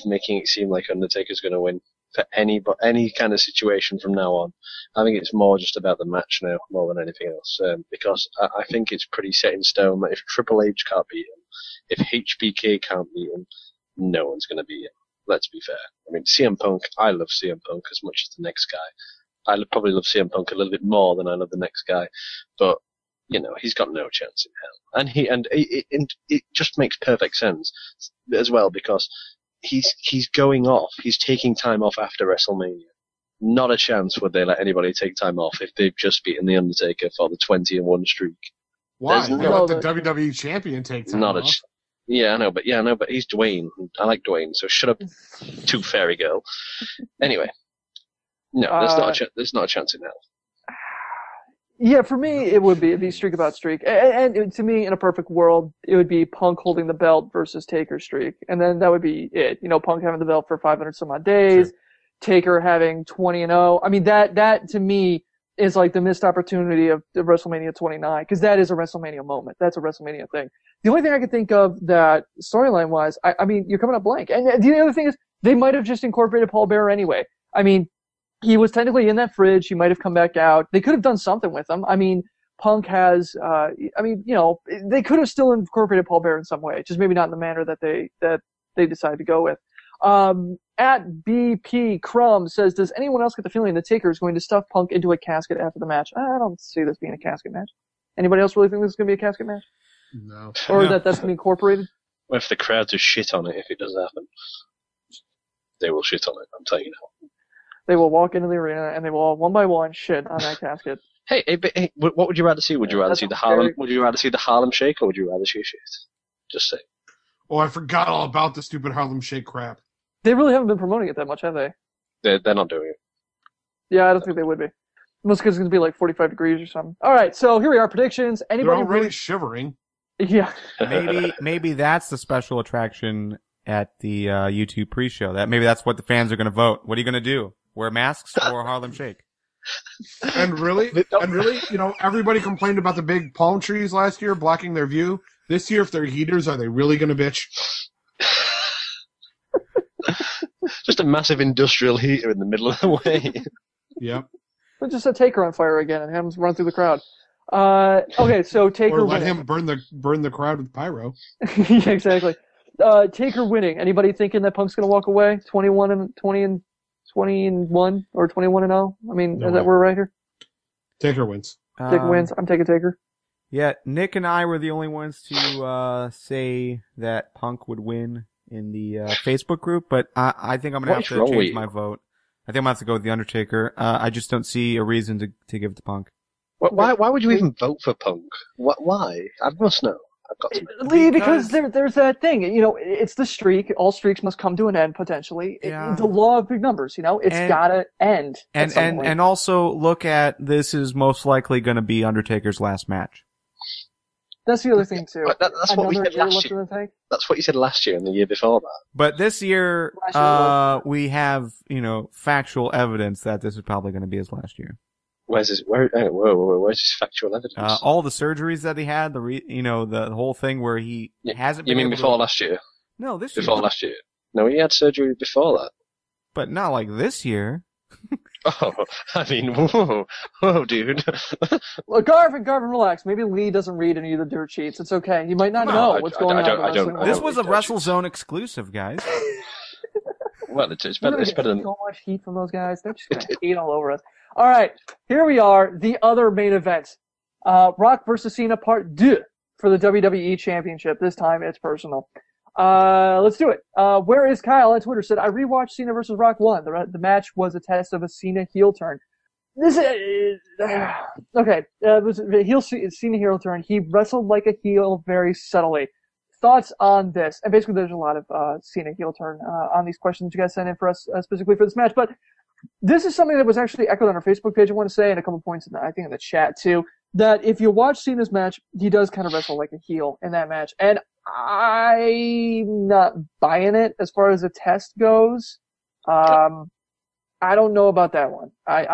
making it seem like Undertaker's going to win for any kind of situation from now on. I think it's more just about the match now, more than anything else, because I think it's pretty set in stone that if Triple H can't beat him, if HBK can't beat him, no one's going to beat him. Let's be fair. I mean, CM Punk, I love CM Punk as much as the next guy. I probably love CM Punk a little bit more than I love the next guy, but he's got no chance in hell. And it just makes perfect sense as well, because he's going off. He's taking time off after WrestleMania. Not a chance would they let anybody take time off if they've just beaten The Undertaker for the 20-1 streak. Why? There's They let the WWE champion take time off. Yeah, I know, but he's Dwayne. I like Dwayne, so shut up, Tooth Fairy Girl. Anyway, no, there's not a chance in hell. Yeah, for me, it'd be streak about streak. And to me, in a perfect world, it would be Punk holding the belt versus Taker's streak. And then that would be it. Punk having the belt for 500 some odd days, sure. Taker having 20-0. I mean, that to me is like the missed opportunity of the WrestleMania 29, because that is a WrestleMania moment. That's a WrestleMania thing. The only thing I can think of that storyline wise, I mean, you're coming up blank. And the other thing is, they might have just incorporated Paul Bearer anyway. I mean, he was technically in that fridge. He might have come back out. They could have done something with him. I mean, Punk has, they could have still incorporated Paul Bearer in some way, just maybe not in the manner that they decided to go with. At BP Crumb says, does anyone else get the feeling the Taker is going to stuff Punk into a casket after the match? I don't see this being a casket match. Anybody else really think this is going to be a casket match? No. Or that's going to be incorporated? Well, if the crowd just shit on it, if it does happen, they will shit on it, I'm telling you now. They will walk into the arena and they will all one by one shit on that casket. Hey, what would you rather see? Would you rather see the Harlem? Would you rather see the Harlem Shake, or would you rather see a shit? Just say. Oh, I forgot all about the stupid Harlem Shake crap. They really haven't been promoting it that much, have they? They're not doing it. Yeah, I don't think they would be. Most because it's going to be like 45 degrees or something. All right, so here we are. Predictions. Anybody? They're already shivering. Yeah. Maybe that's the special attraction at the YouTube pre-show. Maybe that's what the fans are going to vote. What are you going to do? Wear masks or Harlem Shake? And really, everybody complained about the big palm trees last year blocking their view. This year, if they're heaters, are they really going to bitch? Just a massive industrial heater in the middle of the way. Yep. We'll just set Taker on fire again and have him run through the crowd. Okay, so Taker or let winning. him burn the crowd with pyro. Yeah, exactly. Taker winning. Anybody thinking that Punk's going to walk away 21-1 or 21-0? I mean, No is that way. we're right here? Taker wins. Dick wins. I'm taking Taker. Yeah, Nick and I were the only ones to say that Punk would win in the Facebook group, but I think I'm gonna have to change my vote. I think I'm gonna have to go with the Undertaker. I just don't see a reason to give it to Punk. Why would you even vote for Punk? Why? I must know. I've got to know. Lee, because there's that thing. You know, it's the streak. All streaks must come to an end potentially. Yeah. The law of big numbers. You know, it's gotta end. And also look at this is most likely going to be Undertaker's last match. That's the other thing too. That's what we said last year. That's what you said last year and the year before that. But this year, we have, factual evidence that this is probably going to be his last year. Where's his factual evidence? All the surgeries that he had, the whole thing where he hasn't. You mean before last year? No, this year. Before last year. No, he had surgery before that. But not like this year. Oh, I mean, whoa, dude. Well, Garvin, relax. Maybe Lee doesn't read any of the dirt sheets. It's okay. He might not know what's going on. This was a WrestleZone exclusive, guys. Well, it's better. It's better than so much heat from those guys. They're just gonna hate all over us. All right, here we are. The other main event: Rock versus Cena Part 2 for the WWE Championship. This time it's personal. Let's do it. Where is Kyle on Twitter said, I rewatched Cena versus Rock 1. The match was a test of a Cena heel turn. This is, okay. It was a Cena heel turn. He wrestled like a heel very subtly. Thoughts on this? And basically there's a lot of, Cena heel turn, on these questions you guys sent in for us, specifically for this match. But this is something that was actually echoed on our Facebook page, I want to say, and a couple points I think in the chat too, that if you watch Cena's match, he does kind of wrestle like a heel in that match. And I'm not buying it as far as the test goes. I don't know about that one. I'm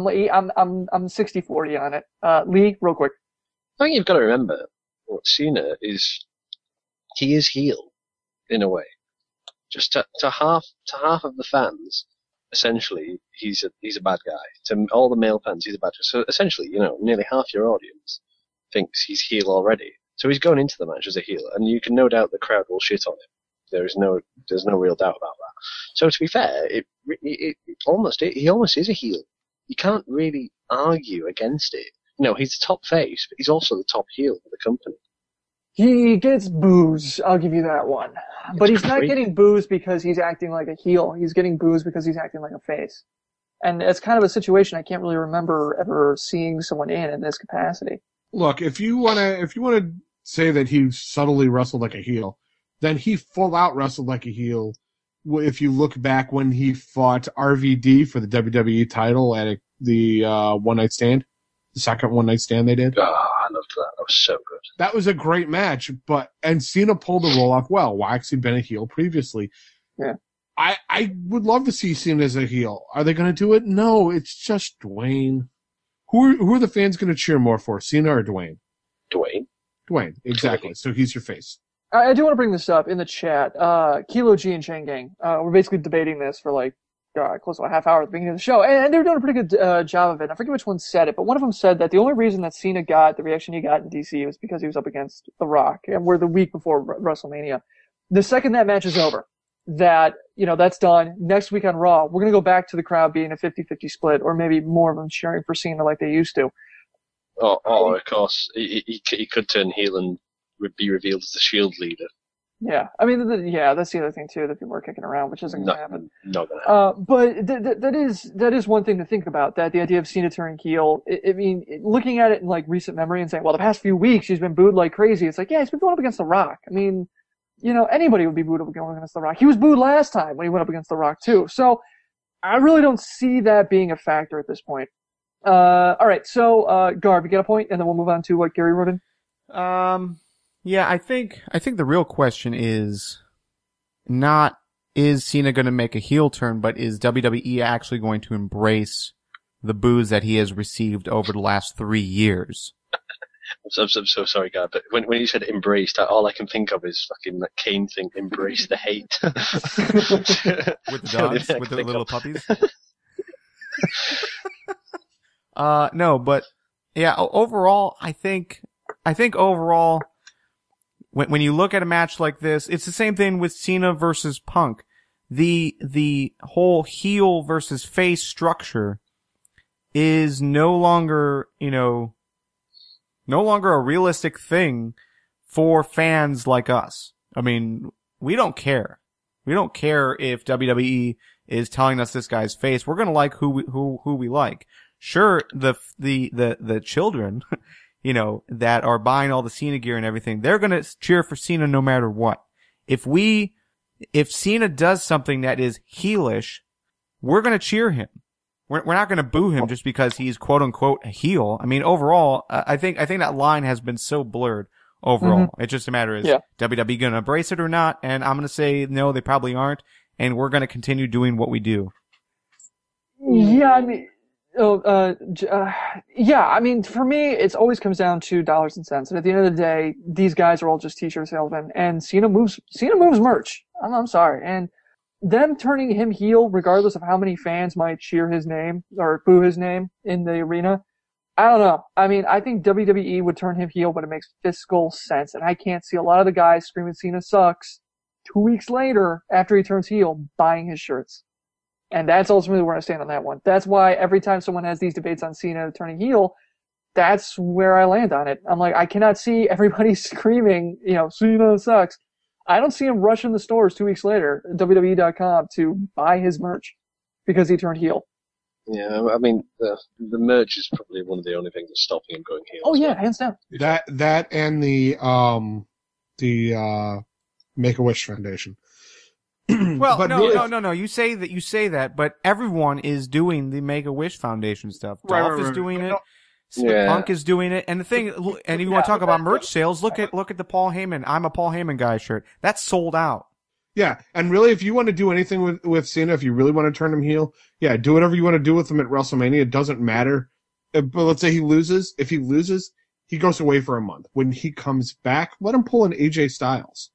60-40 on it. Lee, real quick. I think you've got to remember what Cena is. He is heel in a way. Just to half of the fans, essentially, he's a bad guy. To all the male fans, he's a bad guy. So essentially, nearly half your audience thinks he's heel already. So he's going into the match as a heel, and you can no doubt the crowd will shit on him. There's no real doubt about that. So to be fair, he almost is a heel. You can't really argue against it. He's the top face, but he's also the top heel of the company. He gets boos, I'll give you that one. But he's not getting boos because he's acting like a heel. He's getting boos because he's acting like a face. And it's kind of a situation I can't really remember ever seeing someone in this capacity. Look, if you wanna say that he subtly wrestled like a heel, then he full out wrestled like a heel. If you look back when he fought RVD for the WWE title at the one night stand, the second one night stand they did. Oh, I loved that. That was so good. That was a great match, and Cena pulled the role off well. Wax had been a heel previously. Yeah. I would love to see Cena as a heel. Are they going to do it? No, it's just Dwayne. Who are the fans going to cheer more for, Cena or Dwayne? Dwayne, exactly. So he's your face. I do want to bring this up in the chat. Kilo G and Chain Gang, we're basically debating this for close to a half hour at the beginning of the show, and they were doing a pretty good job of it. I forget which one said it, but one of them said that the only reason that Cena got the reaction he got in DC was because he was up against The Rock, and we're the week before WrestleMania. The second that match is over, that's done. Next week on Raw, we're going to go back to the crowd being a 50-50 split, or maybe more of them cheering for Cena like they used to. Oh, of course. He could turn heel and be revealed as the Shield leader. Yeah, I mean, that's the other thing too that people are kicking around, which isn't going to happen. Not going to happen. But that is one thing to think about. That the idea of Cena turning heel. I mean, looking at it in recent memory and saying, well, the past few weeks he's been booed like crazy. It's he's been going up against The Rock. I mean, anybody would be booed up going against The Rock. He was booed last time when he went up against The Rock too. So I really don't see that being a factor at this point. All right, so Garb, you get a point, and then we'll move on to what Gary wrote in. Yeah, I think the real question is not is Cena going to make a heel turn, but is WWE actually going to embrace the boos that he has received over the last 3 years? I'm so sorry, God, but when you said embraced, all I can think of is fucking that Kane thing, embrace the hate. With the dogs, with the little puppies. No, but yeah, overall, I think overall, when you look at a match like this, it's the same thing with Cena versus Punk. The whole heel versus face structure is no longer, no longer a realistic thing for fans like us. I mean, we don't care. We don't care if WWE is telling us this guy's face. We're going to like who we like. Sure, the children, that are buying all the Cena gear and everything, they're going to cheer for Cena no matter what. If Cena does something that is heelish, we're going to cheer him. We're not going to boo him just because he's quote unquote a heel. I mean, overall, I think that line has been so blurred overall. Mm-hmm. It's just a matter of WWE going to embrace it or not? And I'm going to say no, they probably aren't. And we're going to continue doing what we do. Yeah, I mean, I mean, for me, it always comes down to dollars and cents. And at the end of the day, these guys are all just t-shirt salesmen. And Cena moves merch. I'm sorry. And them turning him heel, regardless of how many fans might cheer his name or boo his name in the arena, I don't know. I mean, I think WWE would turn him heel when it makes fiscal sense. And I can't see a lot of the guys screaming Cena sucks 2 weeks later after he turns heel buying his shirts. And that's ultimately where I stand on that one. That's why every time someone has these debates on Cena turning heel, that's where I land on it. I'm like, I cannot see everybody screaming, Cena sucks. I don't see him rushing the stores 2 weeks later, WWE.com, to buy his merch because he turned heel. Yeah, I mean, the merch is probably one of the only things that's stopping him going heel. Oh yeah, hands down. That and the Make-A-Wish Foundation. Well, no. You say that, but everyone is doing the Make-A-Wish Foundation stuff. Dolph is doing it. Punk is doing it. And the thing, and if you want to talk about merch sales, look at the Paul Heyman, I'm a Paul Heyman guy shirt. That's sold out. Yeah, and really, if you want to do anything with Cena, if you really want to turn him heel, yeah, do whatever you want to do with him at WrestleMania. It doesn't matter. But let's say he loses. If he loses, he goes away for a month. When he comes back, let him pull an AJ Styles.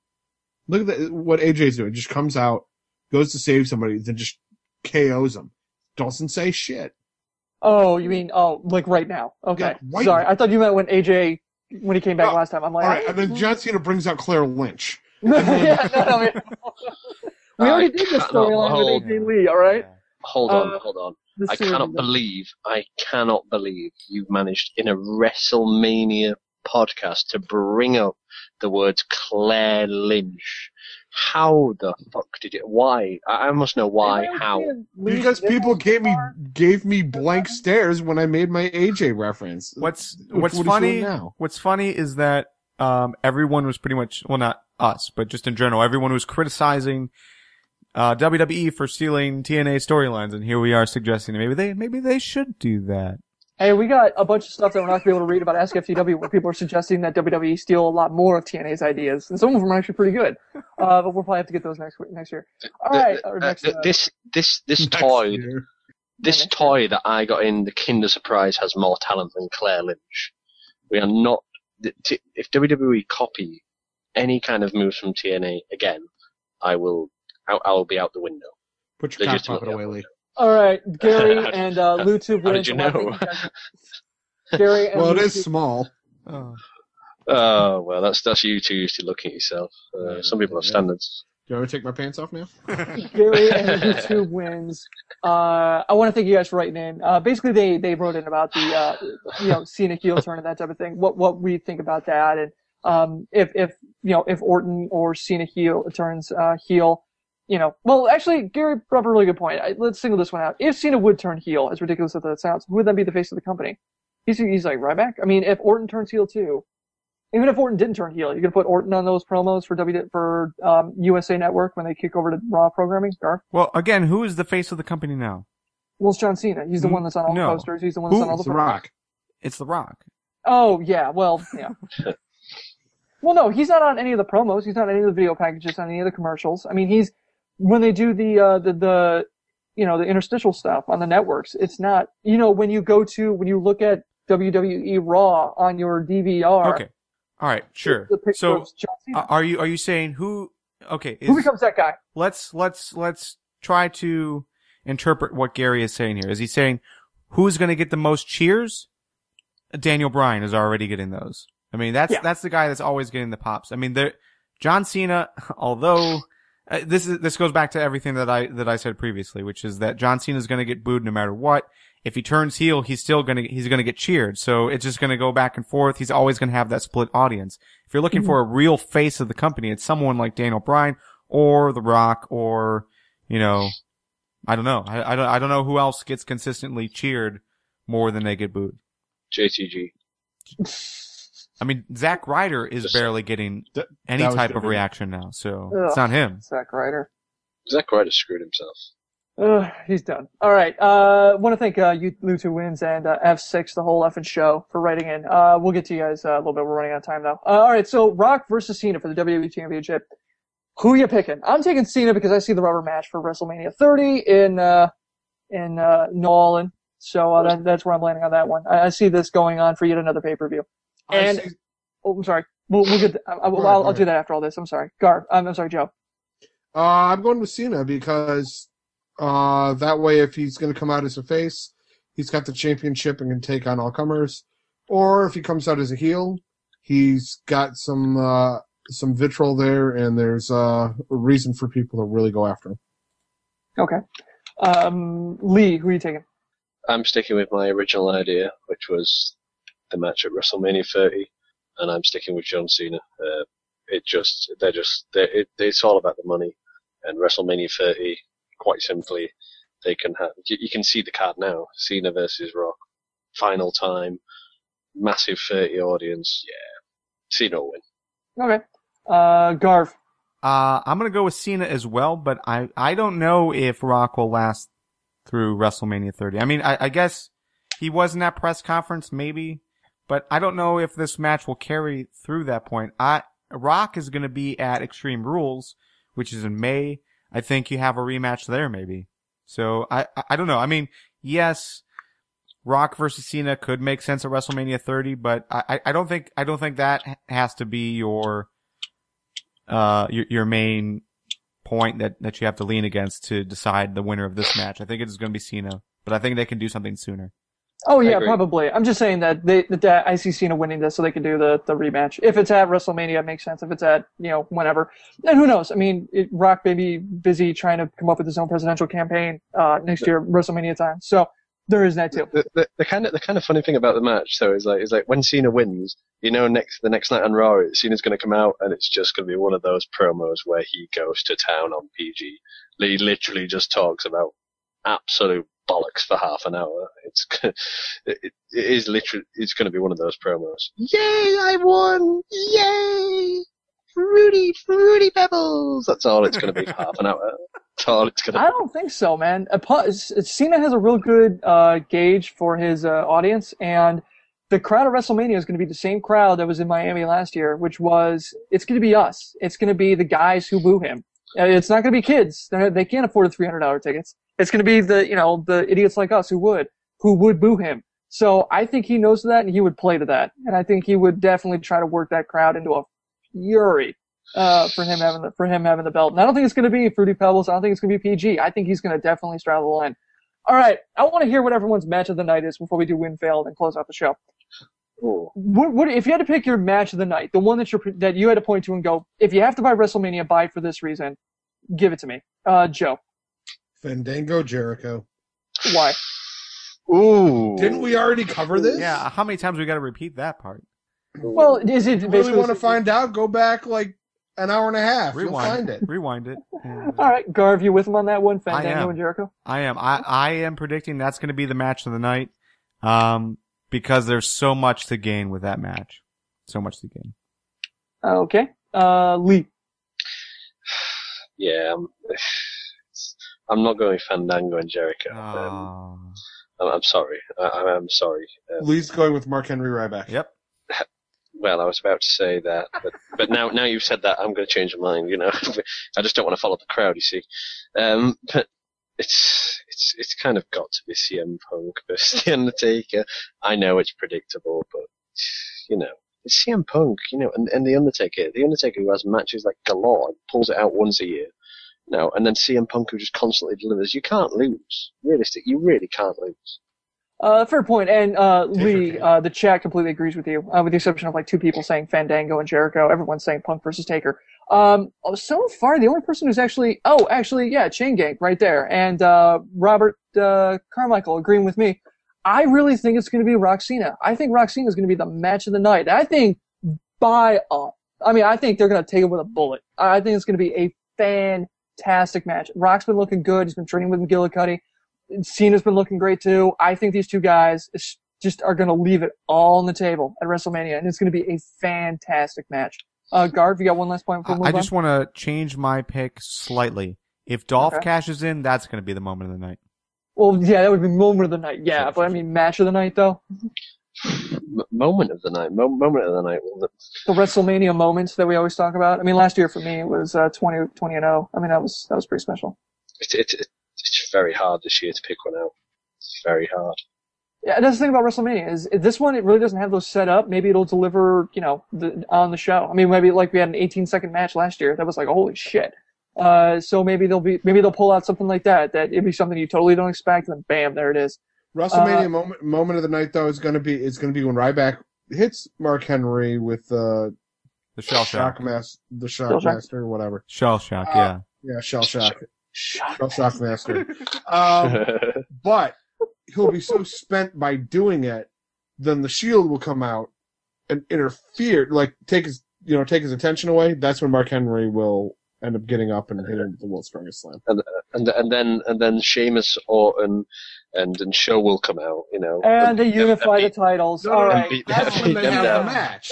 Look at what AJ's doing. Just comes out, goes to save somebody, then just KOs him. Doesn't say shit. Oh, you mean, like right now. Okay. Yeah, sorry. I thought you meant when he came back last time. I'm like, all right. And then John Cena brings out Claire Lynch. We already did this storyline with AJ Lee, all right? Hold on. I cannot believe you've managed in a WrestleMania podcast to bring up the words Claire Lynch. How the fuck did it? Why? I must know why. How? Because people gave me blank stares when I made my AJ reference. What's funny is that everyone was pretty much, well, not us, but just in general, everyone was criticizing WWE for stealing TNA storylines, and here we are suggesting that maybe they should do that. Hey, we got a bunch of stuff that we're not going to be able to read about Ask FTW where people are suggesting that WWE steal a lot more of TNA's ideas, and some of them are actually pretty good. But we'll probably have to get those next year. All right, this toy that I got in the Kinder Surprise has more talent than Claire Lynch. We are not. If WWE copy any kind of moves from TNA again, I will be out the window. Put your cock puppet away, Lee. All right, Gary and Lutu. How did you know? Gary and it is small. Oh well, that's you two used to looking at yourself. Some people have standards. Do you want me to take my pants off now? Gary and Lutu wins. I want to thank you guys for writing in. Basically, they wrote in about the Cena heel turn and that type of thing. What we think about that, and if Orton or Cena turns heel. Well, actually, Gary brought up a really good point. Let's single this one out. If Cena would turn heel, as ridiculous as that sounds, who would then be the face of the company? He's like Ryback. I mean, if Orton turns heel too, even if Orton didn't turn heel, you can put Orton on those promos for USA Network when they kick over to Raw programming. Garth? Well, again, who is the face of the company now? Well, it's John Cena. He's the one that's on all the posters. He's the one that's on all the promos. Rock. It's The Rock. Oh yeah. Well, yeah. Well, no, he's not on any of the promos. He's not on any of the video packages, on any of the commercials. I mean, when they do the interstitial stuff on the networks, it's not, when you look at WWE Raw on your DVR. Okay. All right. Sure. So are you saying who becomes that guy? Let's try to interpret what Gary is saying here. Is he saying who's going to get the most cheers? Daniel Bryan is already getting those. I mean, that's the guy that's always getting the pops. I mean, John Cena, although this goes back to everything that I said previously, which is that John Cena is going to get booed no matter what. if he turns heel, he's gonna get cheered. So it's just gonna go back and forth. He's always gonna have that split audience. If you're looking for a real face of the company, it's someone like Daniel Bryan or The Rock or, you know, I don't know. I don't know who else gets consistently cheered more than they get booed. JTG. I mean, Zack Ryder is barely getting any type of reaction now, so it's not him. Zack Ryder. Zack Ryder screwed himself. He's done. All right. Want to thank you, Lutu Wins, and F6, the whole effing show, for writing in. We'll get to you guys a little bit. We're running out of time, though. All right. So Rock versus Cena for the WWE Championship. Who are you picking? I'm taking Cena because I see the rubber match for WrestleMania 30 in New Orleans. So that's where I'm landing on that one. I see this going on for yet another pay-per-view. And I'm sorry. We'll get. I'll do that after all this. I'm sorry, Garb. I'm sorry, Joe. I'm going with Cena because that way, if he's going to come out as a face, he's got the championship and can take on all comers. Or if he comes out as a heel, he's got some vitriol there, and there's a reason for people to really go after him. Okay. Lee, who are you taking? I'm sticking with my original idea, which was the match at WrestleMania 30, and I'm sticking with John Cena. It's all about the money, and WrestleMania 30, quite simply, they can have. You can see the card now: Cena versus Rock, final time, massive 30 audience. Yeah, Cena will win. Okay. Garv. I'm gonna go with Cena as well, but I don't know if Rock will last through WrestleMania 30. I mean, I guess he was in that press conference, maybe, but I don't know if this match will carry through that point. Rock is gonna be at Extreme Rules, which is in May. I think you have a rematch there, maybe. So I don't know. I mean, yes, Rock versus Cena could make sense at WrestleMania 30, but I don't think that has to be your main point that you have to lean against to decide the winner of this match. I think it is going to be Cena, but I think they can do something sooner. Oh yeah, probably. I'm just saying that I see Cena winning this so they can do the rematch. If it's at WrestleMania, it makes sense. If it's at, whenever. And who knows? I mean, Rock may be busy trying to come up with his own presidential campaign, next year, WrestleMania time. So there is that too. The kind of funny thing about the match, though, is like when Cena wins, the next night on Raw, Cena's going to come out and it's just going to be one of those promos where he goes to town on PG. He literally just talks about absolute bollocks for half an hour. It is literally, it's going to be one of those promos. Yay, I won! Yay! Fruity Pebbles! That's all it's going to be for half an hour. That's all it's going to be. I don't think so, man. Cena has a real good gauge for his audience, and the crowd at WrestleMania is going to be the same crowd that was in Miami last year, which was, it's going to be us. It's going to be the guys who boo him. It's not going to be kids. They can't afford $300 tickets. It's going to be the idiots like us who would boo him. So I think he knows that, and he would play to that. And I think he would definitely try to work that crowd into a fury for him having the belt. And I don't think it's going to be Fruity Pebbles. I don't think it's going to be PG. I think he's going to definitely straddle the line. All right, I want to hear what everyone's match of the night is before we do win fail and close out the show. What if you had to pick your match of the night, the one that you had to point to and go, if you have to buy WrestleMania, buy it for this reason, give it to me. Joe. Fandango Jericho. Why? Ooh. Didn't we already cover this? Yeah, how many times we got to repeat that part? Well, is it basically... really want to find out? Go back like an hour and a half. You'll find it. Rewind it. All right, Garv, you with him on that one? Fandango and Jericho? I am. I am predicting that's going to be the match of the night, because there's so much to gain with that match. So much to gain. Okay. Lee. Yeah, I'm not going Fandango and Jericho. I'm sorry. I'm sorry. Lee's going with Mark Henry Ryback. Yep. Well, I was about to say that, but now you've said that, I'm going to change my mind. I just don't want to follow the crowd. You see, but it's kind of got to be CM Punk versus the Undertaker. I know it's predictable, but it's CM Punk. And the Undertaker. The Undertaker who has matches like galore, pulls it out once a year. And then CM Punk who just constantly delivers. You can't lose. Realistic, you really can't lose. Fair point. And Lee, the chat completely agrees with you, with the exception of like two people saying Fandango and Jericho. Everyone's saying Punk versus Taker. So far, the only person who's Chain Gang right there. And Robert Carmichael agreeing with me. I really think it's going to be Roxina. I think Roxina is going to be the match of the night. I think I think they're going to take it with a bullet. I think it's going to be a fantastic match. Rock's been looking good. He's been training with McGillicuddy. Cena's been looking great too. I think these two guys just are going to leave it all on the table at WrestleMania, and it's going to be a fantastic match. Garv, you got one last point before we move on? I just want to change my pick slightly. If Dolph cashes in, that's going to be the moment of the night. Well, yeah, that would be moment of the night. Yeah, but I mean, match of the night though. Moment of the night. Moment of the night. The WrestleMania moments that we always talk about. I mean, last year for me it was 20-0. I mean, that was pretty special. It's very hard this year to pick one out. It's very hard. Yeah, that's the thing about WrestleMania is this one, it really doesn't have those set up. Maybe it'll deliver, on the show. I mean, maybe like we had an 18-second match last year that was like, holy shit. So maybe they'll pull out something like that it'd be something you totally don't expect, and then bam, there it is. WrestleMania moment of the night though is going to be when Ryback hits Mark Henry with the Shell Shock Master or whatever. Shell Shock, yeah. Yeah, Shell Shock. Shell Shock Master. But he'll be so spent by doing it, then the Shield will come out and interfere, like take his attention away. That's when Mark Henry will end up getting up and hitting the World's Strongest Slam. And then Sheamus, Orton, and Show will come out, And they unify the titles. All right. That's when they have the match.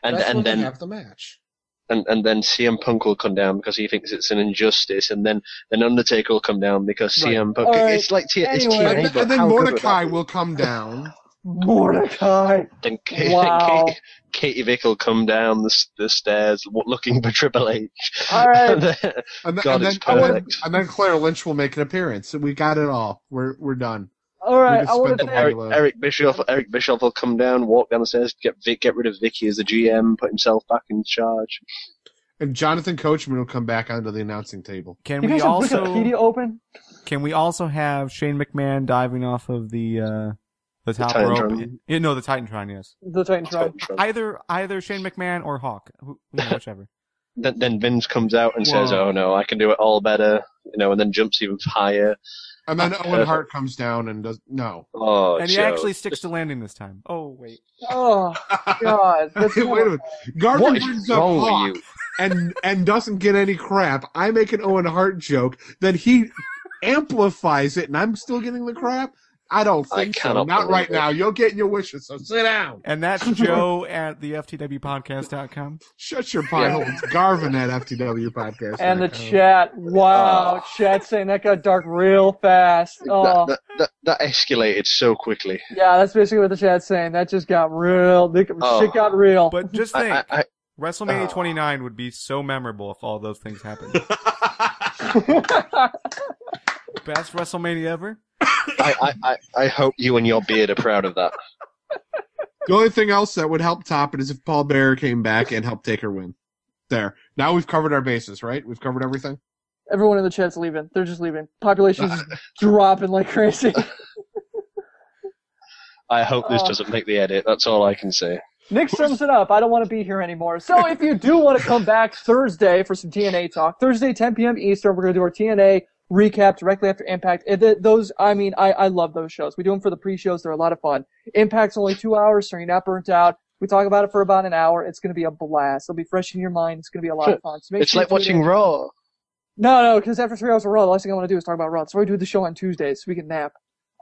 And then have the match. And then CM Punk will come down because he thinks it's an injustice, and then Undertaker will come down because CM Punk. Right. It's like it's Anyway. TNA, And then Mordecai will come down. Mordecai. Then Wow. Katie Vick will come down the stairs looking for Triple H. All right. And then Claire Lynch will make an appearance. We got it all. We're done. All right. I want spent to the say Eric Bischoff will come down, walk down the stairs, get rid of Vicky as the GM, put himself back in charge. And Jonathan Coachman will come back onto the announcing table. Can you we guys have also Wikipedia open? Can we also have Shane McMahon diving off of the top rope? Titantron. No, the Titantron, yes. The Titantron. Either Shane McMahon or Hawk, whichever. Then Vince comes out and says, "Oh no, I can do it all better," and then jumps even higher. And then Owen Hart comes down and does no. Oh, and he Joe. actually sticks to landing this time. Oh wait. Oh God. Wait a minute. Garvin What is brings up wrong with Hawk you? and doesn't get any crap. I make an Owen Hart joke, then he amplifies it, and I'm still getting the crap. I don't think so. cannot Not right believe it. now. You're getting your wishes, so sit down. And that's Joe at the FTWpodcast.com. Shut your pie holes. Garvin at FTW Podcast. And the chat. Wow. Chat saying that got dark real fast. Oh. That escalated so quickly. Yeah, that's basically what the chat's saying. That just got real. Shit got real. But just think, I- WrestleMania 29 would be so memorable if all those things happened. Best WrestleMania ever? I hope you and your beard are proud of that. The only thing else that would help top it is if Paul Bearer came back and helped Taker win. There. Now we've covered our bases, right? We've covered everything? Everyone in the chat's leaving. They're just leaving. Population's dropping like crazy. I hope this doesn't make the edit. That's all I can say. Nick sums it up. I don't want to be here anymore. So if you do want to come back Thursday for some TNA talk, Thursday, 10 p.m. Eastern, we're going to do our TNA recap directly after Impact. I love those shows. We do them for the pre-shows. They're a lot of fun. Impact's only 2 hours, so you're not burnt out. We talk about it for about an hour. It's going to be a blast. It'll be fresh in your mind. It's going to be a lot of fun. So It's like watching Raw. No, because after 3 hours of Raw, the last thing I want to do is talk about Raw. So we do the show on Tuesdays so we can nap.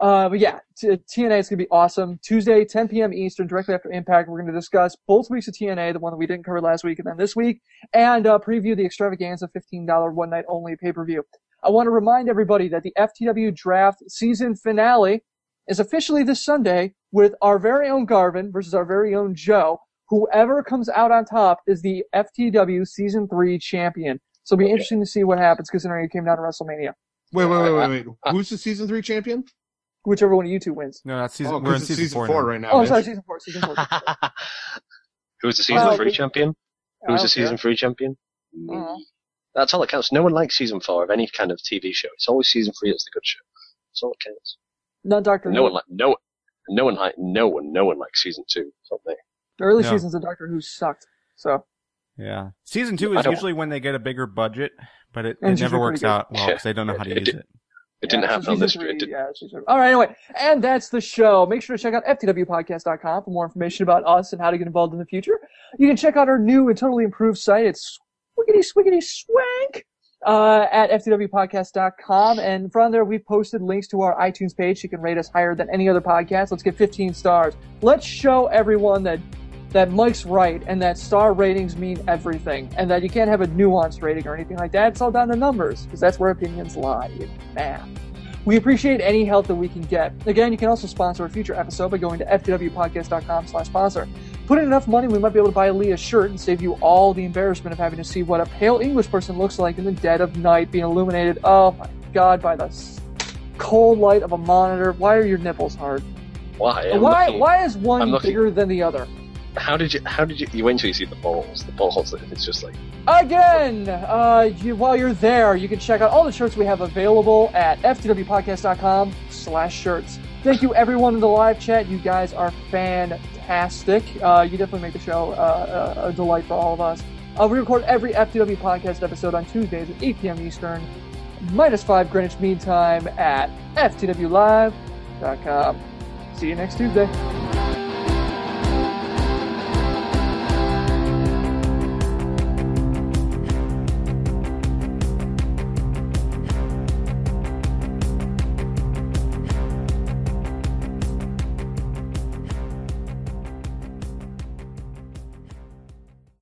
But yeah, TNA is going to be awesome. Tuesday, 10 p.m. Eastern, directly after Impact, we're going to discuss both weeks of TNA, the one that we didn't cover last week and then this week, and preview the extravaganza $15 one-night only pay-per-view. I want to remind everybody that the FTW Draft season finale is officially this Sunday with our very own Garvin versus our very own Joe. Whoever comes out on top is the FTW Season 3 champion. So it'll be interesting to see what happens considering it came down to WrestleMania. Wait. Who's the Season 3 champion? Whichever one of you two wins. No, that's season. We're in season 4 right now. Oh, bitch. sorry, Season 4. Season 4. Who's the Season 3 champion? I Who's don't the Season care. 3 champion? Uh-huh. That's all that counts. No one likes Season 4 of any kind of TV show. It's always Season 3 that's the good show. That's all that counts. Not Doctor No Who. one likes Season 2. Something. The early No. seasons of Doctor Who sucked. So Yeah. Season 2 I is don't- usually when they get a bigger budget, but it And it's never usually works pretty good. out well because they don't know how to use it. It didn't happen on this. All right, anyway, and that's the show. Make sure to check out FTWpodcast.com for more information about us and how to get involved in the future. You can check out our new and totally improved site. It's swiggity swank at FTWpodcast.com. And from there, we've posted links to our iTunes page. You can rate us higher than any other podcast. Let's get 15 stars. Let's show everyone that Mike's right and that star ratings mean everything and that you can't have a nuanced rating or anything like that. It's all down to numbers because that's where opinions lie in math. We appreciate any help that we can get. Again, you can also sponsor a future episode by going to ftwpodcast.com/sponsor. Put in enough money, we might be able to buy Lee a shirt and save you all the embarrassment of having to see what a pale English person looks like in the dead of night being illuminated, oh my God, by the cold light of a monitor. Why are your nipples hard? Why? Why is one bigger than the other? How did you wait until you see the balls? The balls, it's just like... Again, while you're there, you can check out all the shirts we have available at ftwpodcast.com/shirts. Thank you everyone in the live chat. You guys are fantastic. You definitely make the show a delight for all of us. We record every FTW podcast episode on Tuesdays at 8 p.m. Eastern, -5 Greenwich Mean Time at ftwlive.com. See you next Tuesday.